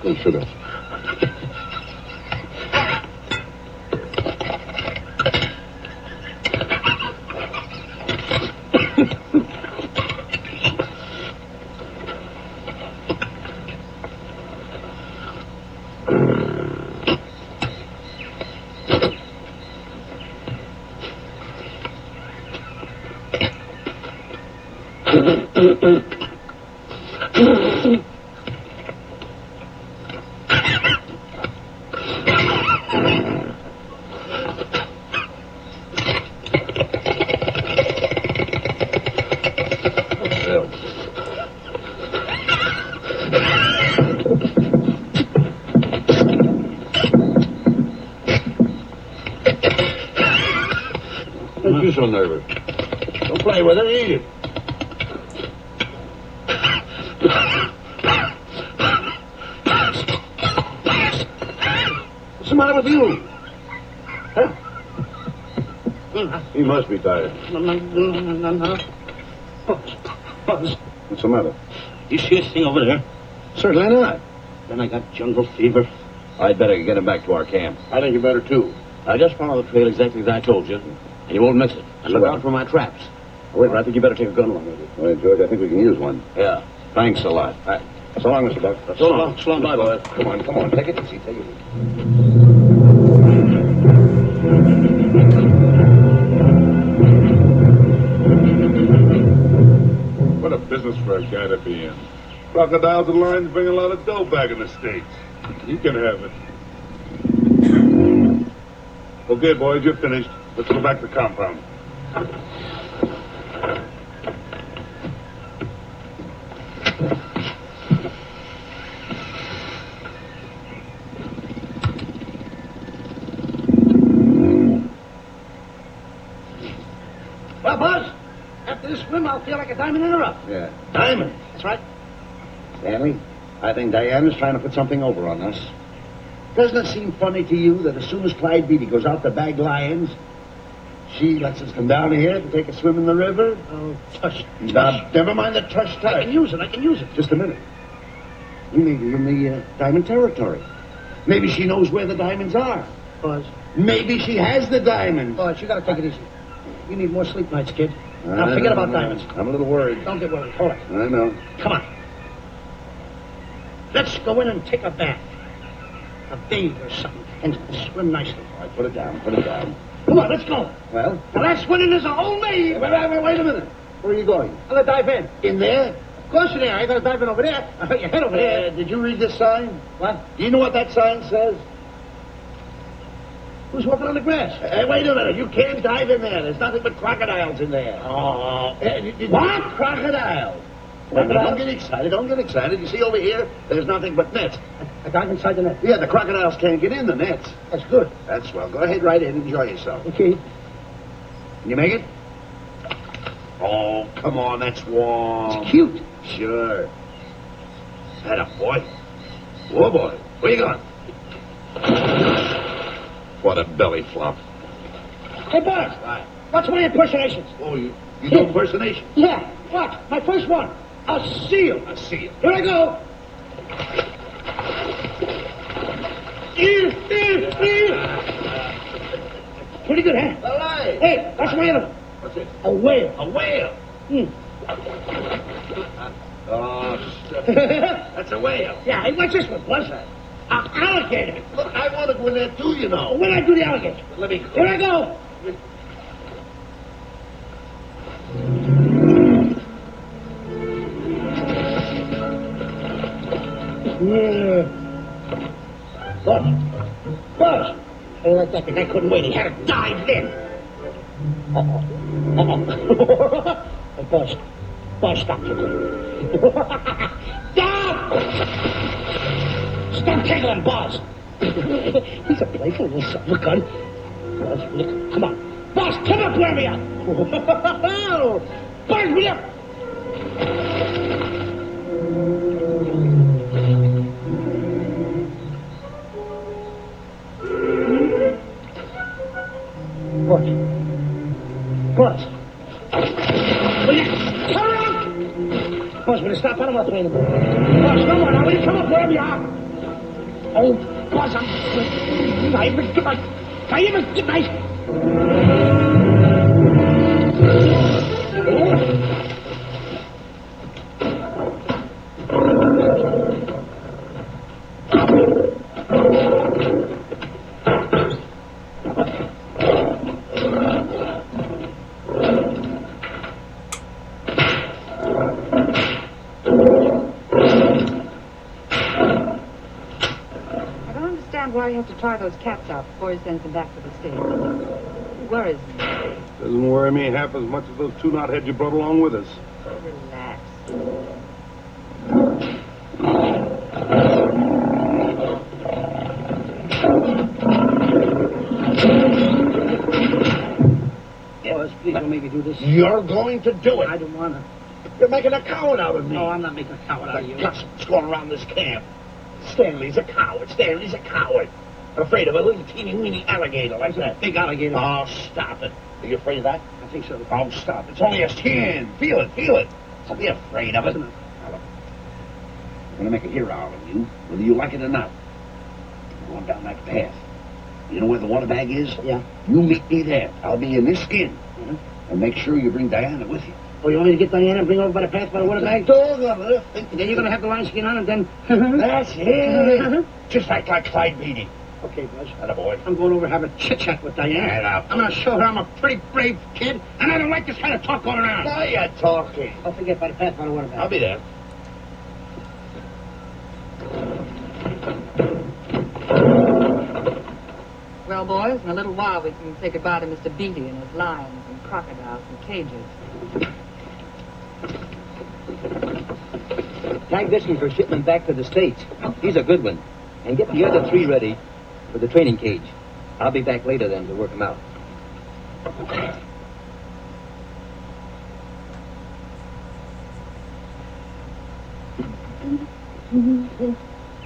Good sugar. Don't you so nervous. Don't play with it, eat it. What's the matter with you? Huh? He must be tired. Buzz, What's the matter? you see this thing over there? Certainly not. Then I got jungle fever. I'd better get him back to our camp. I think you better, too. Now, just follow the trail exactly as I told you, and you won't miss it. And look out for my traps. However, I think you better take a gun along with you. All right, George, I think we can use one. Yeah. Thanks a lot. Right. So long, Mr. Buck. So long. So long, Bye, boys. Come on. Take it easy, take it easy. What a business for a guy to be in. Crocodiles and lions bring a lot of dough back in the States. You can have it. Okay, boys, you're finished. Let's go back to the compound. Well, Buzz, after this swim, I'll feel like a diamond in the rough. Yeah. Diamond? That's right. Stanley, I think Diana's trying to put something over on us. Doesn't it seem funny to you that as soon as Clyde Beatty goes out to bag lions, she lets us come down here to take a swim in the river? Oh, tush. Now, never mind the tush. I can use it. Just a minute. We may be in the diamond territory. Maybe she knows where the diamonds are. Buzz. Maybe she has the diamonds. Buzz, you gotta take it easy. You need more sleep nights, kid. Now forget about diamonds. I'm a little worried. Don't get worried. Hold it. I know. Come on. Let's go in and take a bath. A bathe or something. And swim nicely. All right, put it down. Come on, let's go. Well? The last one in is a whole maid. Wait a minute. Where are you going? I'm gonna dive in. In there? Of course you're there. I gotta dive in over there. I heard your head over there. Did you read this sign? What? Do you know what that sign says? Who's walking on the grass? Hey, wait a minute. You can't dive in there. There's nothing but crocodiles in there. Oh. What? Crocodiles. Don't get excited. You see over here, there's nothing but nets. I dive inside the net. Yeah, the crocodiles can't get in the nets. That's good. That's swell. Go ahead right in and enjoy yourself. Okay. Can you make it? Oh, come on. That's warm. It's cute. Sure. Head up, boy. Whoa, boy. Where you going? What a belly flop. Hey, Buzz. Right. What's one of your impersonations? Oh, you do impersonation? Yeah. What? My first one. A seal. I see it. Here I go. Pretty good, huh? All right. Hey, that's my other one. What's it? A whale. A whale. Oh, stuff. That's a whale. Yeah, hey, what's this one? What's that? An alligator. Look, I want to go in there too, you know. When I do the alligator. Let me... Here I go. Yeah. Buzz. I like that. The guy couldn't wait. He had to dive in. Hey, Buzz, stop tickling. Stop! Stop tickling, Buzz. He's a playful little son of a gun. Buzz, look, come on. Buzz, come up, warm me up. Buzz, me up. Buzz. Will you come around? Buzz, will you stop? I don't want to play anymore. Buzz, come on now. Will you come up wherever you are? Oh, Buzz, I'm... I even get my... Why you have to try those cats out before he sends them back to the States. It worries me. Doesn't worry me half as much as those two knotheads you brought along with us. Relax. Buzz, please don't make me do this. You're going to do it. I don't want to. You're making a coward out of me. No, I'm not making a coward out of you. The gossip's going around this camp. Stanley's a coward. Afraid of a little teeny-weeny alligator like that. Big alligator. Oh, stop it. Are you afraid of that? I think so. Oh, stop. It's only a skin. Feel it. Don't be afraid of it. Listen, I'm going to make a hero out of you, whether you like it or not. I'm going down that path. You know where the water bag is? Yeah. You meet me there. I'll be in this skin. And make sure you bring Diana with you. Oh, you want me to get Diana and bring her over by the path by the water bag? Dog of it. And then you're going to have the lion skin on and then... That's it. Just like Clyde Beatty. Okay, Buzz. Attaboy. I'm going over to have a chit-chat with Diana. Get up. I'm going to show her I'm a pretty brave kid, and I don't like this kind of talk going around. Now you're talking. Don't forget by the path by the water bag. I'll be there. Well, boys, in a little while we can say goodbye to Mr. Beatty and his lions and crocodiles and cages. Tag this one for shipment back to the States. He's a good one. And get the other three ready for the training cage. I'll be back later then to work them out.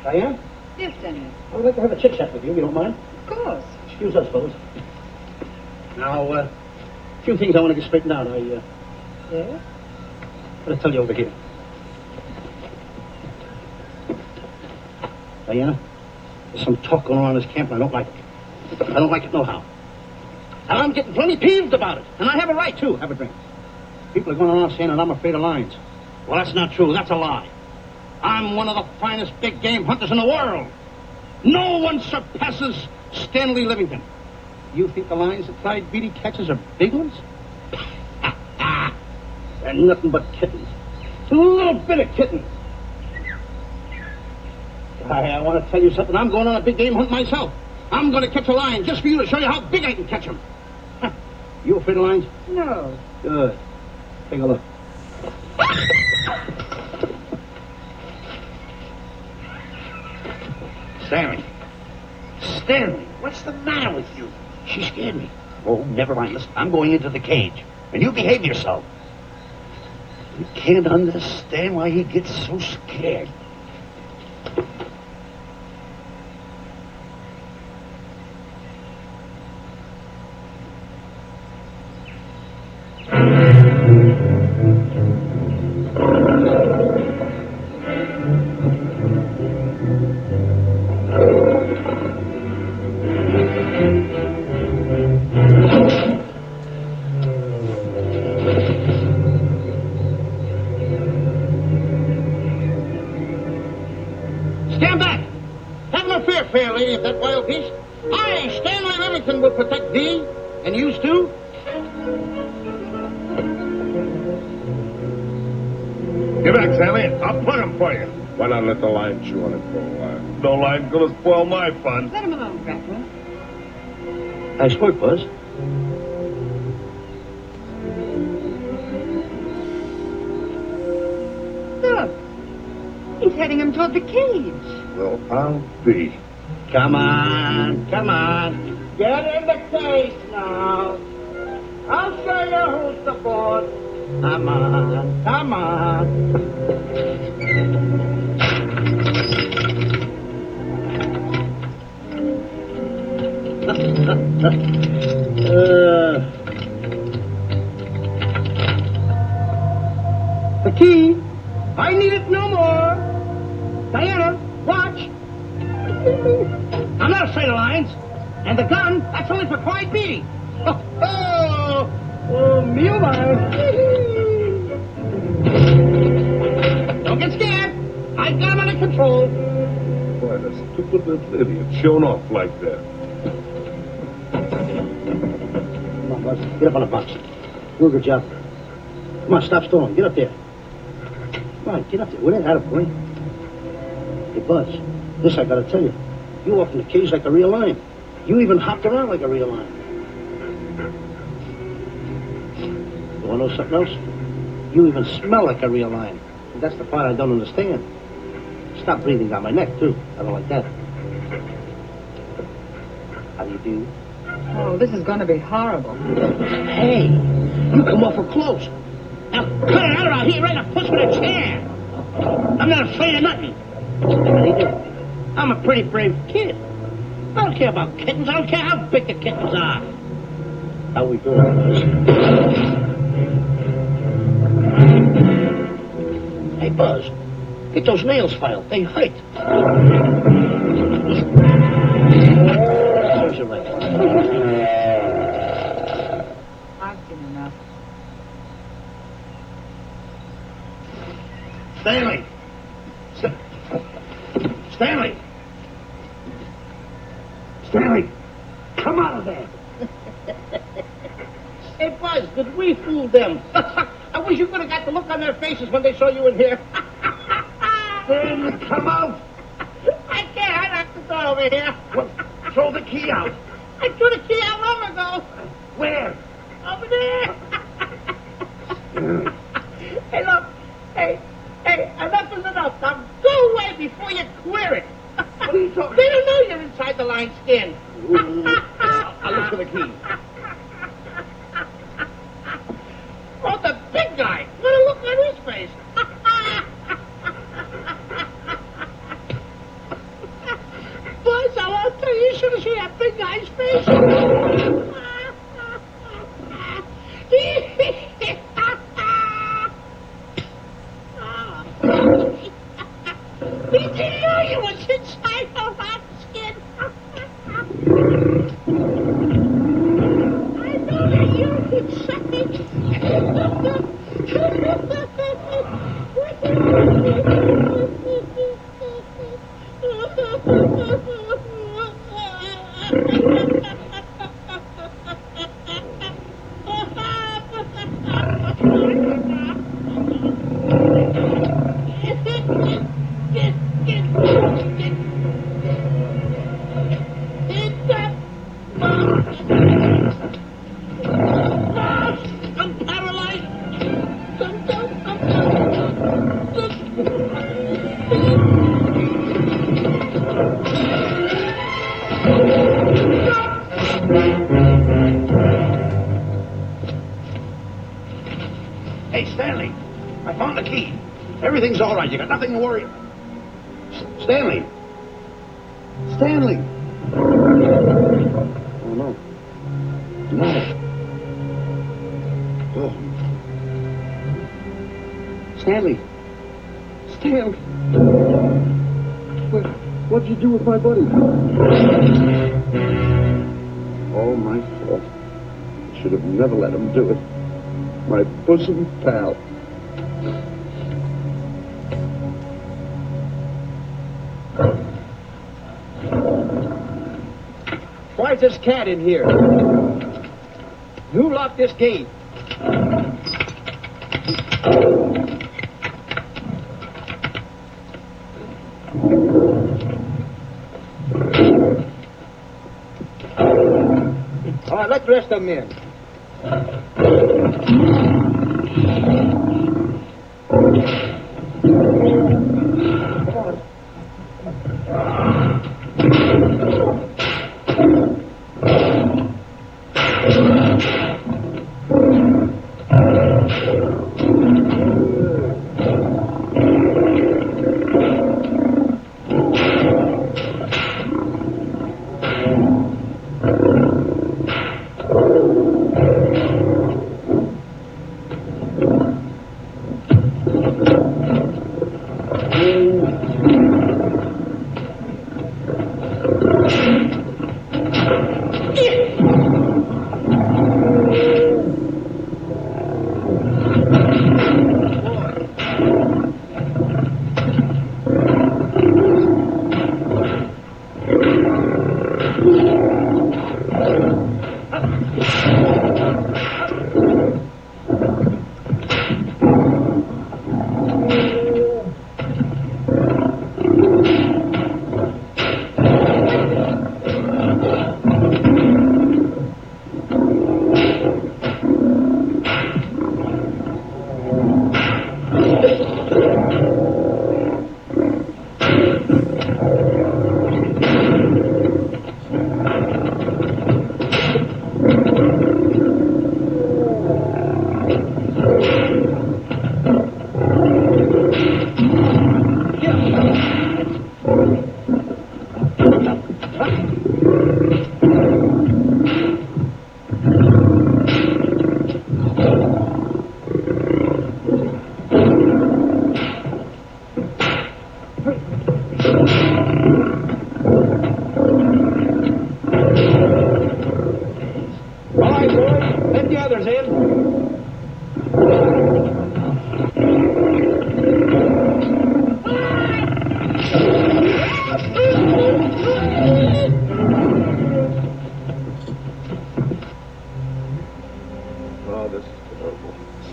Diane? Yes, Stanley. I would like to have a chit-chat with you, if you don't mind. Of course. Excuse us, fellas. Now, a few things I want to get straightened out. Yes? I'll tell you over here. Diana, there's some talk going on in this camp, and I don't like it. I don't like it nohow. And I'm getting plenty peeved about it. And I have a right to have a drink. People are going around saying that I'm afraid of lions. Well, that's not true. That's a lie. I'm one of the finest big game hunters in the world. No one surpasses Stanley Livington. You think the lions that Clyde Beatty catches are big ones? They're nothing but kittens. A little bit of kittens. I want to tell you something. I'm going on a big game hunt myself. I'm going to catch a lion just for you to show you how big I can catch him. You afraid of lions? No. Good. Take a look. Stanley. Stanley, what's the matter with you? She scared me. Oh, never mind. Listen, I'm going into the cage. And you behave yourself. You can't understand why he gets so scared. Stand back! Have no fear, fair lady of that wild beast. I, Stanley Livington, will protect thee, and you too. Get back, Stanley. I'll plug him for you. Why not let the lion chew on it for a while? No lion's gonna spoil my fun. Let him alone, Crackler. Nice work, Buzz. Look. He's heading him toward the cage. Well, I'll be. Come on, come on. Get in the cage now. I'll show you who's the boss. Come on, come on. The key. I need it no more. Diana, watch. I'm not afraid of lions. And the gun, that's only for Clyde Beatty. Me oh my. Don't get scared. I got him under control. Why, that stupid little idiot showing off like that. Come on, Buzz. Get up on the box. Do a good job. Come on, stop stalling. Get up there. Come on, get up there. With it, attaboy. Hey, Buzz, this I gotta tell you. You walked in the cage like a real lion. You even hopped around like a real lion. You wanna know something else? You even smell like a real lion. And that's the part I don't understand. Stop breathing down my neck, too. I don't like that. How do you do? Oh, this is going to be horrible. Hey, you come awful close. Now, cut it out around here, right in the push with a chair. I'm not afraid of nothing. How do you do? I'm a pretty brave kid. I don't care about kittens. I don't care how big the kittens are. How we doing? Hey, Buzz, get those nails filed. They hurt. Serves you right. I've seen enough. Stanley! Stanley! Stanley! Come out of there! Hey, Buzz, did we fool them? I wish you could have got the look on their faces when they saw you in here. Stanley, come out! I can't. I locked the door over here. Well, throw the key out. I threw the key out long ago. Where? Over there. Hey, look. Hey, enough is enough. Now go away before you queer it. What are you talking They don't know you're inside the lion's skin. I'll look for the key. Oh, the big guy. What a look on his face. his face. He didn't know you was inside of that skin. I know that you're inside. I'm paralyzed. Hey, Stanley, I found the key. Everything's all right. You got nothing to worry about. Stanley. Stanley. Oh, no. No. Oh. Stanley. Stanley. What'd you do with my buddy? All my fault. I should have never let him do it. My bosom pal. Why is this cat in here? Who locked this gate? All right, let the rest of them in.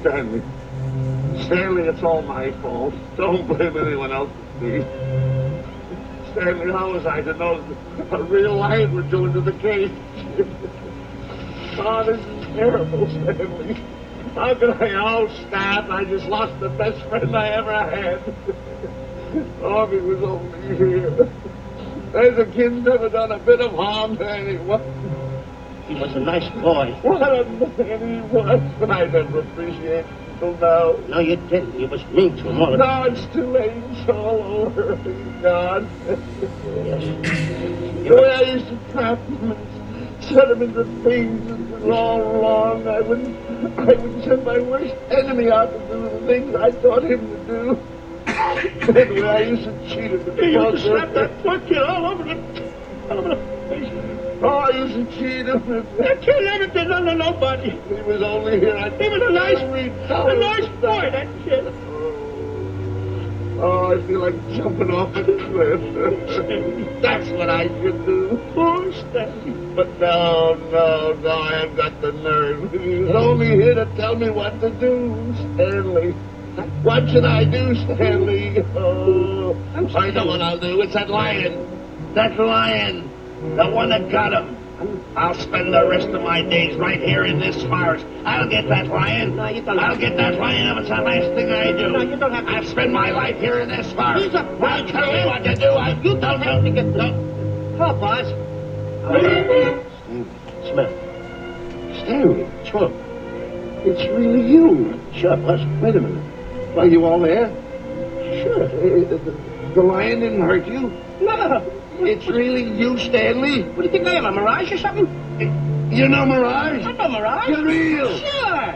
Stanley. Stanley, it's all my fault. Don't blame anyone else but me. Stanley, how was I to know that a real lion would go into the cage? Oh, this is terrible, Stanley. How could I? Oh, Stan, I just lost the best friend I ever had. Oh, if he was only here. The kid's never done a bit of harm to anyone. He was a nice boy. What a man he was, but I never appreciated it until now. No, you didn't. You was mean to him all the Now it's too late. It's all over. He's gone. Yes. The way I used to trap him and set him into things, and all along I would send my worst enemy out to do the things I taught him to do. Anyway, I used to cheat him. You used to slap that poor kid all over the face. Oh, I used to cheat him. That kid never did nothing to nobody. He was only here. He was a nice boy, that kid. Oh, I feel like jumping off a cliff. That's what I should do. Poor Stanley. But no, I haven't got the nerve. He was only here to tell me what to do, Stanley. What should I do, Stanley? Oh, I know what I'll do. It's that lion. That lion. The one that got him. I'll spend the rest of my days right here in this forest. I'll get that lion. No, you don't I'll have get that lion if it's the last thing I do. No, you don't have to. I'll spend my life here in this forest. He's a I'll tell you what to do. You don't have to get no. Come on, boss. Smell. Stanley, Trump. It's really you. Sure, boss. Wait a minute. Are you all there? Sure. The lion didn't hurt you? No. It's really you, Stanley? What do you think I am, a mirage or something? You know Mirage? I'm a mirage. You're real. Sure.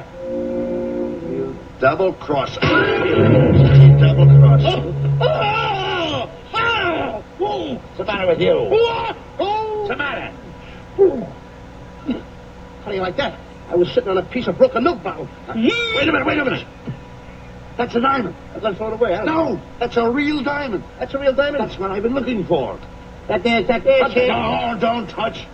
You double-crosser. Double-crosser. What's the matter with you? What's the matter? How do you like that? I was sitting on a piece of broken milk bottle. Wait a minute. That's a diamond. I'm going to throw it away. No, that's a real diamond. That's a real diamond? That's what I've been looking for. That there, kid. No, don't touch.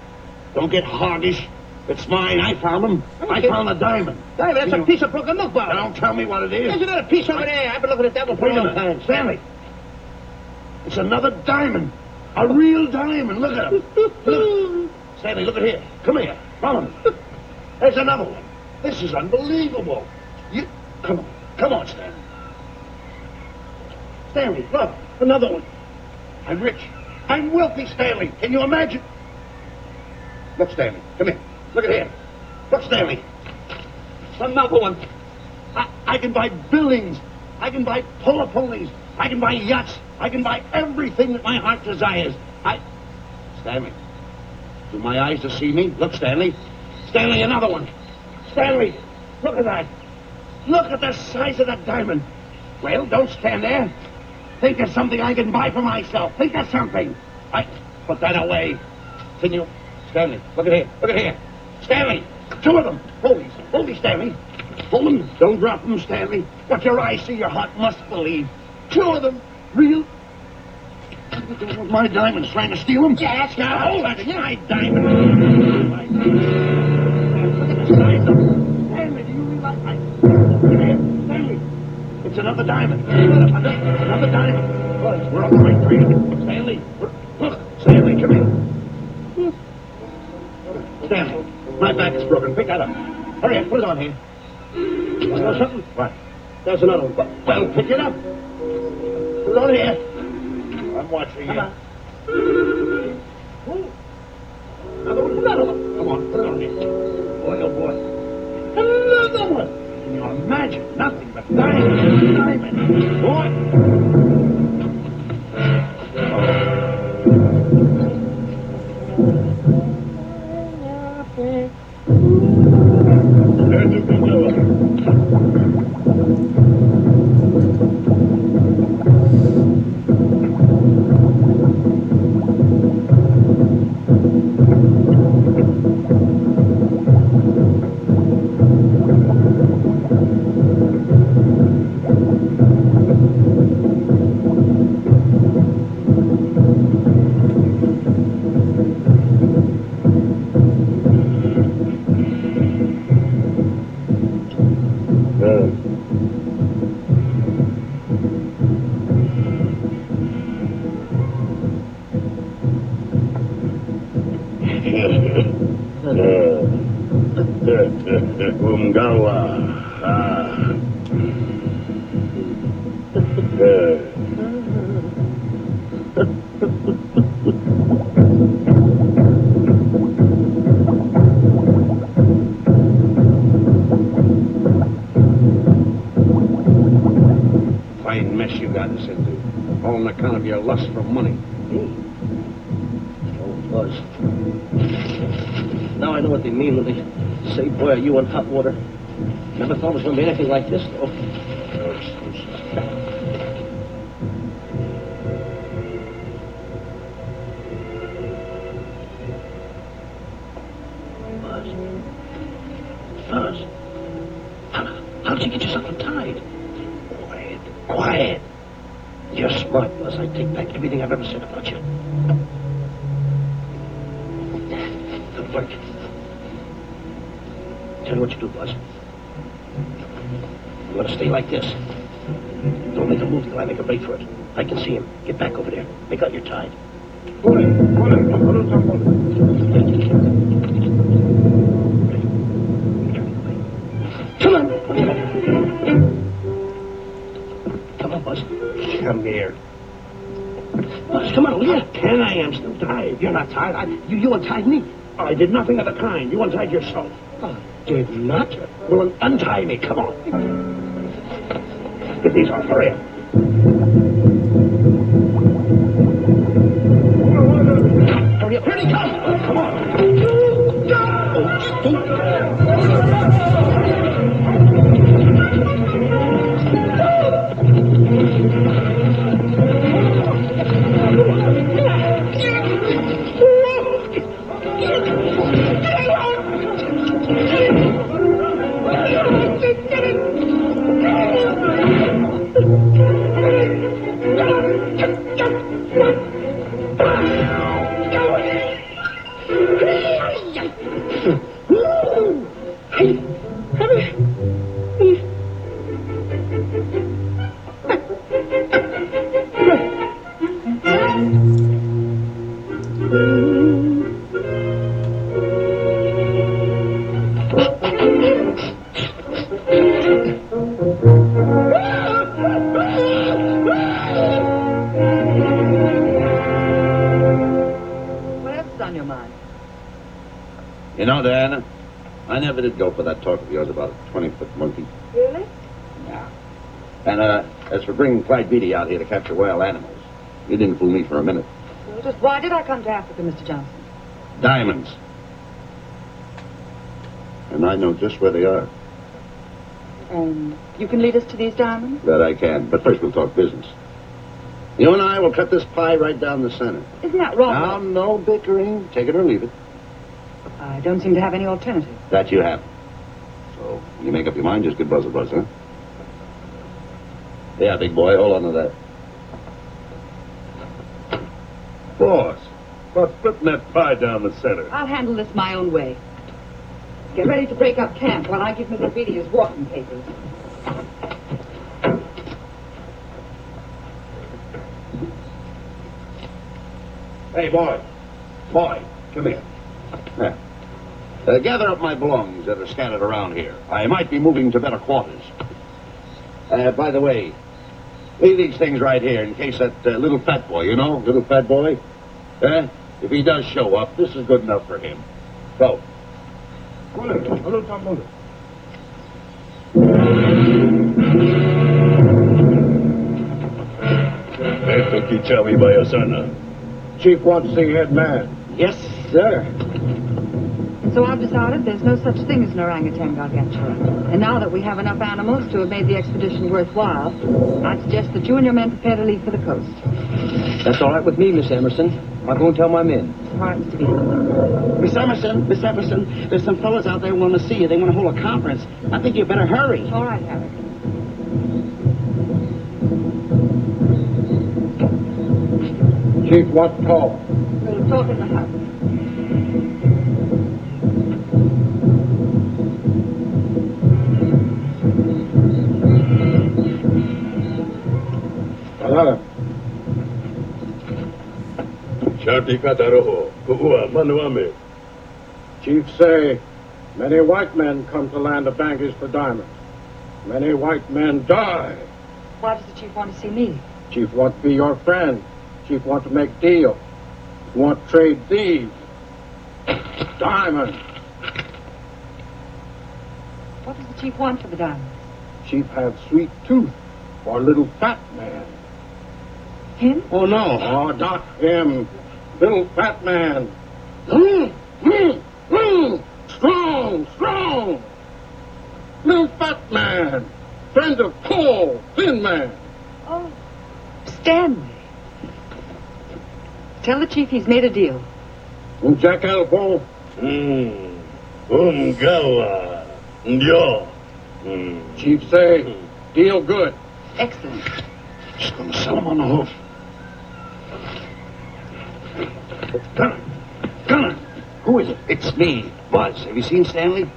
Don't get hoggish. It's mine. I found them. I found a diamond. Diamond, that's a piece of broken milk bottle. Don't tell me what it is. There's another piece over there. I've been looking at that one for a Wait a long minute. time. Stanley. It's another diamond. A real diamond. Look at him. Look. Stanley, look at here. Come here. Follow me. There's another one. This is unbelievable. You... Come on, Stanley. Stanley, look. Another one. I'm rich. I'm wealthy, Stanley. Can you imagine? Look, Stanley. Come here. Look at here. Look, Stanley. Another one. I can buy buildings. I can buy polo ponies. I can buy yachts. I can buy everything that my heart desires. Stanley. Do my eyes deceive me? Look, Stanley. Stanley, another one. Stanley, look at that. Look at the size of that diamond. Well, don't stand there. Think of something I can buy for myself. Think of something. Put that away. Can you... Stanley, look at here. Look at here. Stanley, two of them. Hold these, Stanley. Hold them. Don't drop them, Stanley. What your eyes see, your heart must believe. Two of them. Real... My diamonds, trying to steal them? Yes, No, that's my diamond. My diamond. Look at the size of them. Stanley, do you realize... Look at here. Stanley. It's another diamond. Another diamond. We're on the right track. Stanley. Look, Stanley, come here. Stanley, my back is broken. Pick that up. Hurry up, put it on here. You know something? What? There's another one. Well, pick it up. Put it on here. I'm watching you. Another one. Come on, put it on here. Boy, oh boy. Another one. Can you imagine? Nothing but diamond. Boy. There's a good one. Umgawa. Fine mess you got us into. All on account of your lust for money. Oh, it was. Now I know what they mean when they say, boy, are you in hot water. Never thought it was going to be anything like this, though. Buzz. How'd you get yourself untied? Quiet. You're smart, Buzz. I take back everything I've ever said about you. Good work. Tell me what you do, Buzz. You want to stay like this. Don't make a move till I make a break for it. I can see him. Get back over there. Make out you're tied. Come on. Come on, Buzz. Come here. Buzz, come on, will you? Can I am still tied? You're not tied. You untied me. I did nothing of the kind. You untied yourself. I did not. Well, untie me. Come on. Get these off. Hurry up. Hurry up. Here he comes. Come on. You know, Diana, I never did go for that talk of yours about a 20-foot monkey. Really? Yeah. And, as for bringing Clyde Beatty out here to capture wild animals, you didn't fool me for a minute. Well, just why did I come to Africa, Mr. Johnson? Diamonds. And I know just where they are. And you can lead us to these diamonds? That I can. But first we'll talk business. You and I will cut this pie right down the center. Isn't that wrong? Now, no bickering. Take it or leave it. I don't seem to have any alternative. That you have. So, you make up your mind, just give Buzz a buzz, huh? Yeah, big boy, hold on to that. Boss, what's splitting that pie down the center? I'll handle this my own way. Get ready to break up camp while I give Mr. Beatty his walking papers. Hey, boy. Boy, come here. Yeah. Gather up my belongings that are scattered around here. I might be moving to better quarters. By the way, leave these things right here in case that little fat boy, you know, little fat boy, if he does show up, this is good enough for him. Go. I think you tell me by your son now. Chief wants to see head man. Yes, sir. So I've decided there's no such thing as an orangutan gargantua. And now that we have enough animals to have made the expedition worthwhile, I suggest that you and your men prepare to leave for the coast. That's all right with me, Miss Emerson. I'll go and tell my men. All right, Mr. Beatty. Miss Emerson, there's some fellas out there want to see you. They want to hold a conference. I think you better hurry. All right, Harry. Chief wants to talk. We'll talk in the house. Chief say, many white men come to land of Bangis for diamonds. Many white men die. Why does the chief want to see me? Chief want to be your friend. Chief want to make deal. Want to trade thieves. Diamond. What does the chief want for the diamonds? Chief have sweet tooth for little fat man. Him? Oh, no. Oh, not him. Little fat man. Strong, strong. Little fat man. Friend of tall, thin man. Oh, Stanley. Tell the chief he's made a deal. Jack Alpo. Ungawa. Yo. Chief say, deal good. Excellent. Just gonna sell him on the hoof. Gunner, who is it? It's me, Buzz. Have you seen Stanley?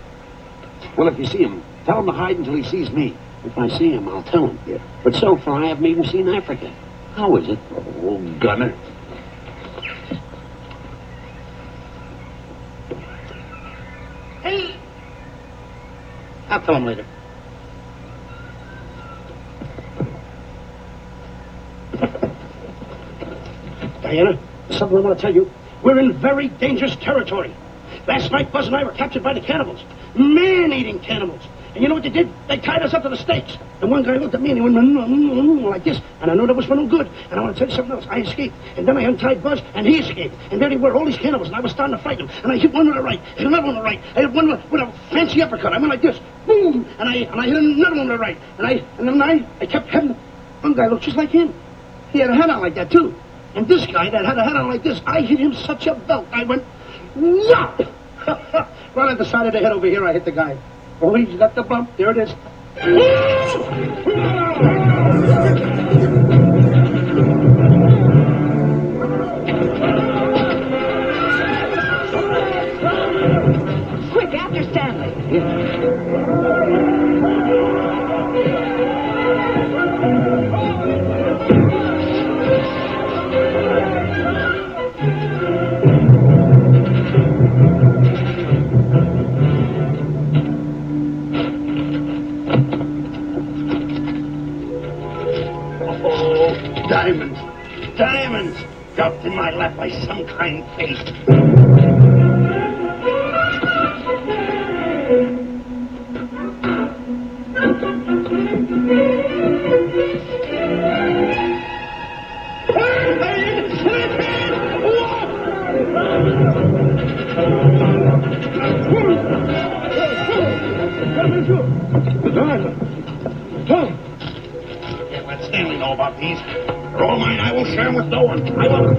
Well, if you see him, tell him to hide until he sees me. If I see him, I'll tell him. Yeah. But so far, I haven't even seen Africa. How is it? Oh, Gunner. Hey! I'll tell him later. Diana, there's something I want to tell you. We're in very dangerous territory. Last night, Buzz and I were captured by the cannibals. Man-eating cannibals. And you know what they did? They tied us up to the stakes. And one guy looked at me and he went like this. And I knew that was for no good. And I want to tell you something else. I escaped. And then I untied Buzz and he escaped. And there they were, all these cannibals. And I was starting to fight them. And I hit one with the right, hit another one with the right. I hit one with a fancy uppercut. I went like this. Boom! And I hit another one with the right. And then I kept having... One guy looked just like him. He had a hat on like that, too. And this guy that had a hat on like this, I hit him such a belt. I went... Whop! Right at the side of the head over here, I hit the guy. Oh, he's got the bump. There it is. Quick, after Stanley. Diamonds. Diamonds. Dropped in my lap by some kind fate. Can't let Stanley know about these. They're all mine. I will share them with no one. I will.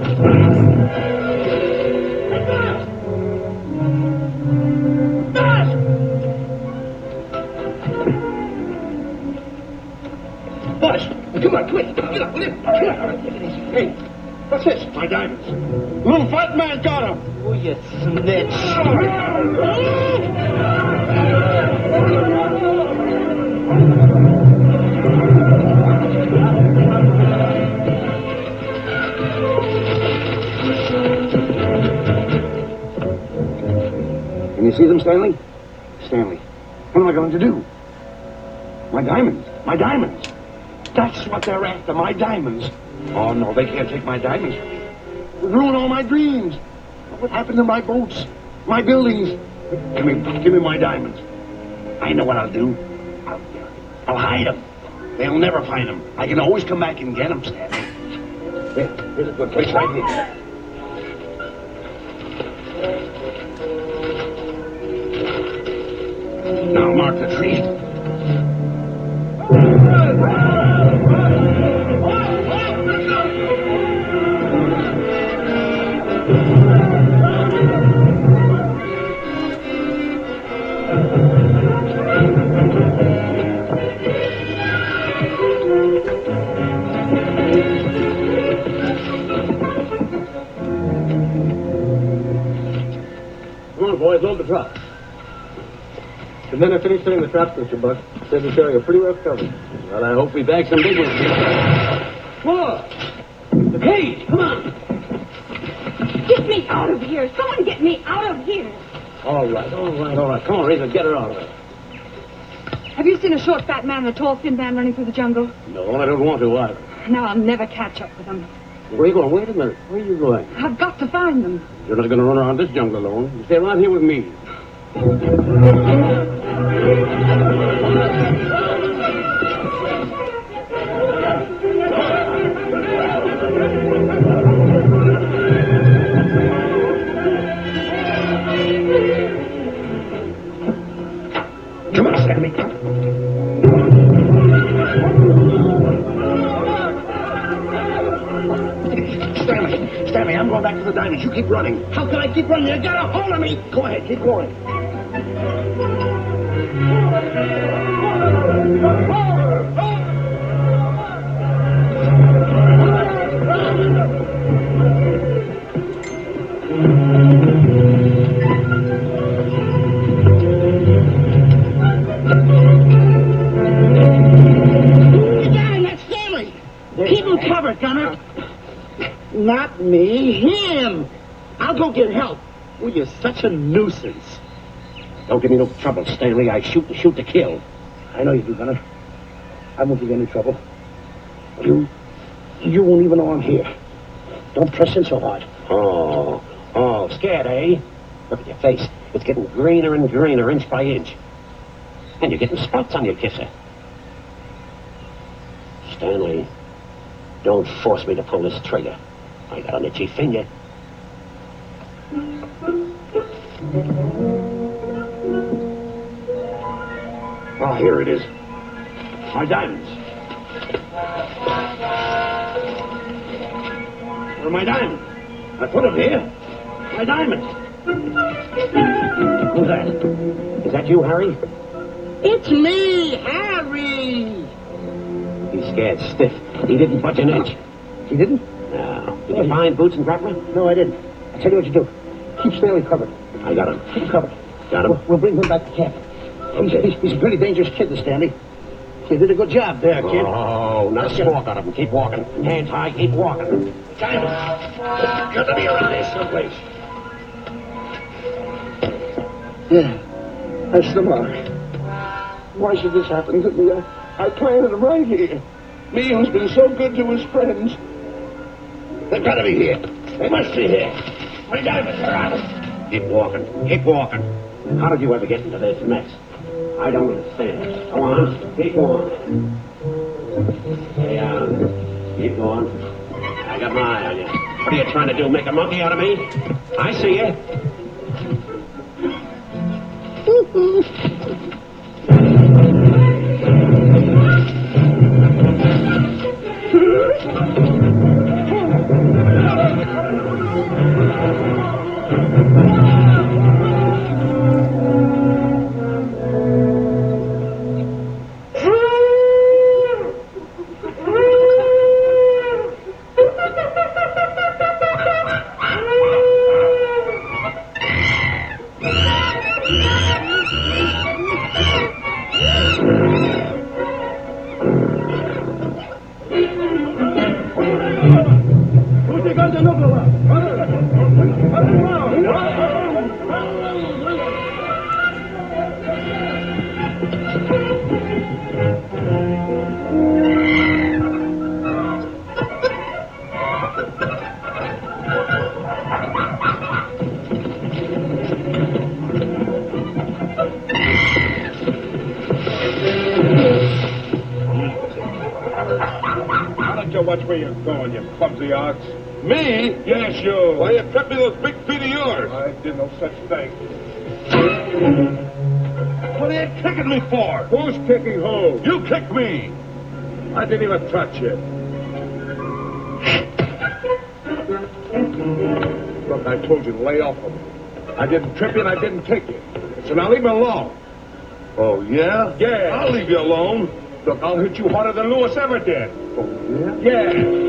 Buzz, come on, quick. Get up, will you? Hey, what's this? My diamonds. Little fat man got them. Oh, you snitch. Can you see them, Stanley? Stanley, what am I going to do? My diamonds. My diamonds. That's what they're after, my diamonds. Oh, no, they can't take my diamonds from me. It'll ruin all my dreams. What happened to my boats? My buildings? Give me my diamonds. I know what I'll do. I'll hide them. They'll never find them. I can always come back and get them, Stanley. Here's a good place right here. Now mark the tree. Come on, boys, load the truck. And then I finished setting the traps, Mr. Buck. Said to show you pretty rough cover. Well, I hope we bag some big ones. Whoa! The cage, come on! Get me out of here! Someone get me out of here! All right. Come on, Razor, get her out of there. Have you seen a short, fat man and a tall, thin man running through the jungle? No, I don't want to either. Now I'll never catch up with them. Where are you going? Wait a minute. Where are you going? I've got to find them. You're not going to run around this jungle alone. You stay right here with me. Stanley, I'm going back to the diamonds. You keep running. How can I keep running? You got a hold of me. Go ahead, keep going. You got him. That's Stanley. Keep him covered, Gunner. Not me. Him. I'll go get help. Well, you're such a nuisance. Don't give me no trouble, Stanley. I shoot and shoot to kill. I know you do, Gunner. I won't give you any trouble. You won't even know I'm here. Don't press in so hard. Oh, scared, eh? Look at your face. It's getting greener and greener, inch by inch. And you're getting spots on your kisser. Stanley, don't force me to pull this trigger. I got an itchy finger. Oh, here it is. My diamonds. Where are my diamonds? I put them here. My diamonds. Who's that? Is that you, Harry? It's me, Harry. He's scared stiff. He didn't budge an inch. He didn't? No. Did you find Boots and Grappler? No, I didn't. I'll tell you what you do. Keep Stanley covered. I got him. Keep him covered. Got him? We'll bring him back to camp. Okay. He's a pretty dangerous kid, this Stanley. You did a good job there, kid. Oh, not a squawk out of him. Keep walking. Hands high, keep walking. Diamond. Got to be around here someplace. Yeah, that's the mark. Why should this happen to me? I planted him right here. Me who's been so good to his friends. They've got to be here. They must be here. My diamonds are out. Keep walking. Keep walking. How did you ever get into this mess? I don't understand. Go on. Keep going. Stay on. Keep going. I got my eye on you. What are you trying to do? Make a monkey out of me? I see you. Watch where you're going, you clumsy ox. Me? Yes, you. Why, you cut me those big feet of yours. I did no such thing. What are you kicking me for? Who's kicking who? You kicked me. I didn't even touch you. Look, I told you to lay off of me. I didn't trip you and I didn't kick you. So now leave me alone. Oh, yeah? Yeah. I'll leave you alone. Look, I'll hit you harder than Lewis ever did. Oh, yeah? Yeah.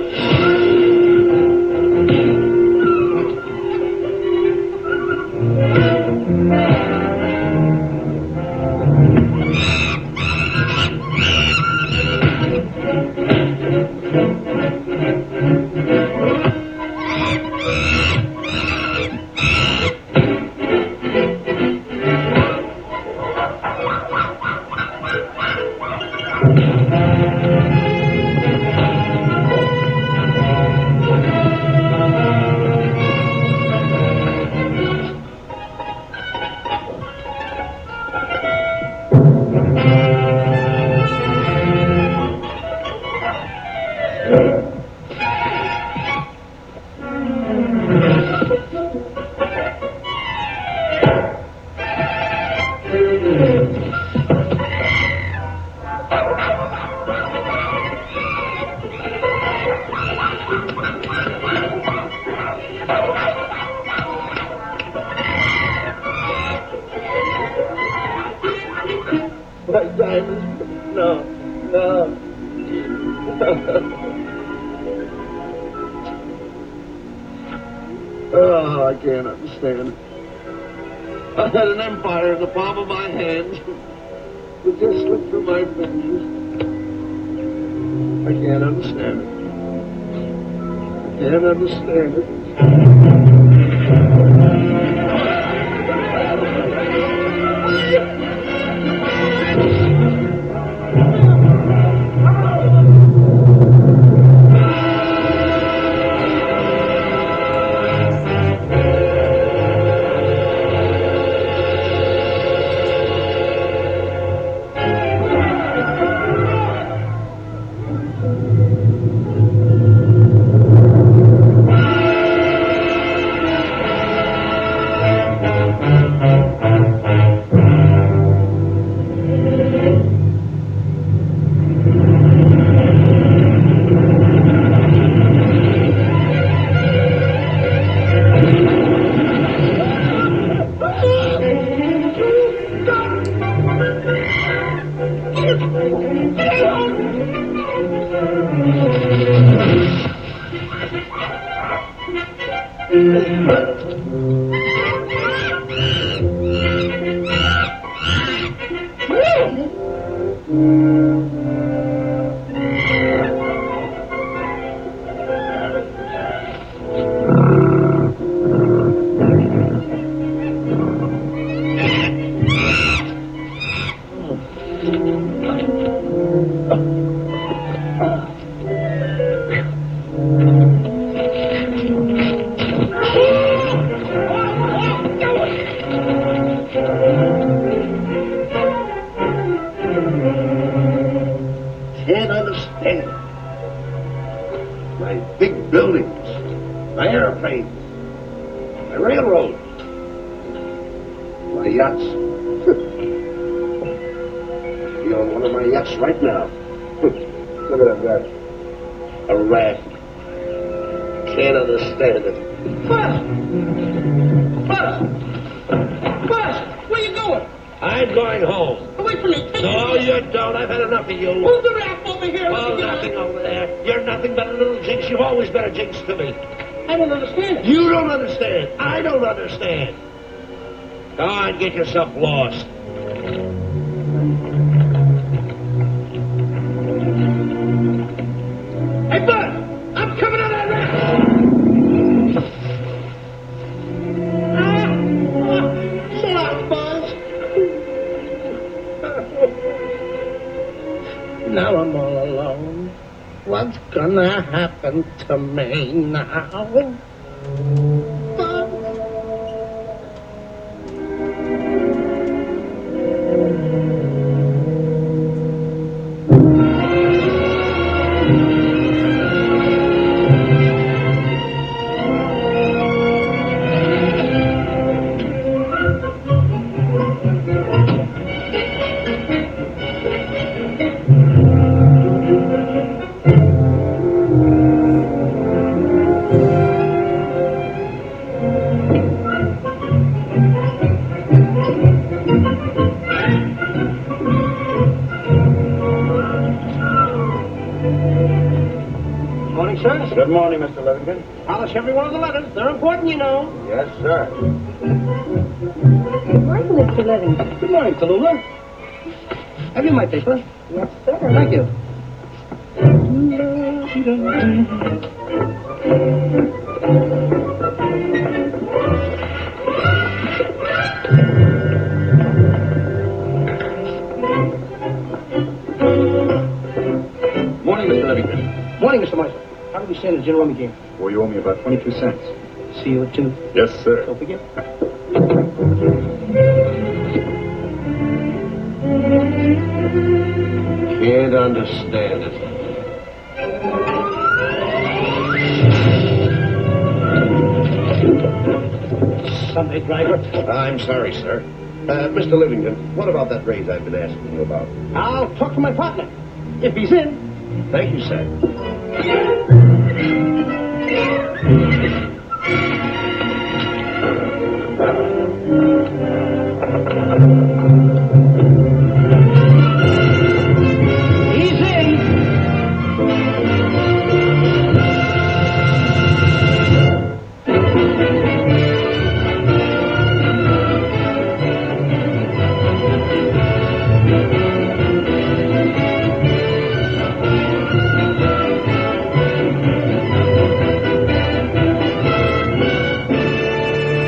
My diamonds. No. No. Oh, I can't understand. I had an empire in the palm of my hand. It just slipped through my fingers. I can't understand it. I can't understand it. Can't understand. My big buildings, my airplanes, my railroads, my yachts. Be on one of my yachts right now. Look at that rat. A rat. Can't understand it. Buzz! Where you going? I'm going home. Wait for me. No, you don't. I've had enough of you. Move the raft over here. Oh, nothing over there. You're nothing but a little jinx. You've always been a jinx to me. I don't understand. You don't understand. I don't understand. Go on, get yourself lost. Hey, Buzz! I'm coming out of that raft! So long, Buzz. Now I'm all alone. What's gonna happen to me now? Buzz? Morning, sir. Good morning, Mr. Livingston. Polish every one of the letters. They're important, you know. Yes, sir. Good morning, Mr. Livingston. Good morning, Tallulah. Have you my paper? Yes, sir. Thank you. Morning, Mr. Livingston. Morning, Mr. Marshall. How did we stand the General game? Well, you owe me about 22 cents. See you at 2. Yes, sir. Don't forget. Can't understand it. Sunday driver. I'm sorry, sir. Mr. Livingston, what about that raise I've been asking you about? I'll talk to my partner. If he's in. Thank you, sir.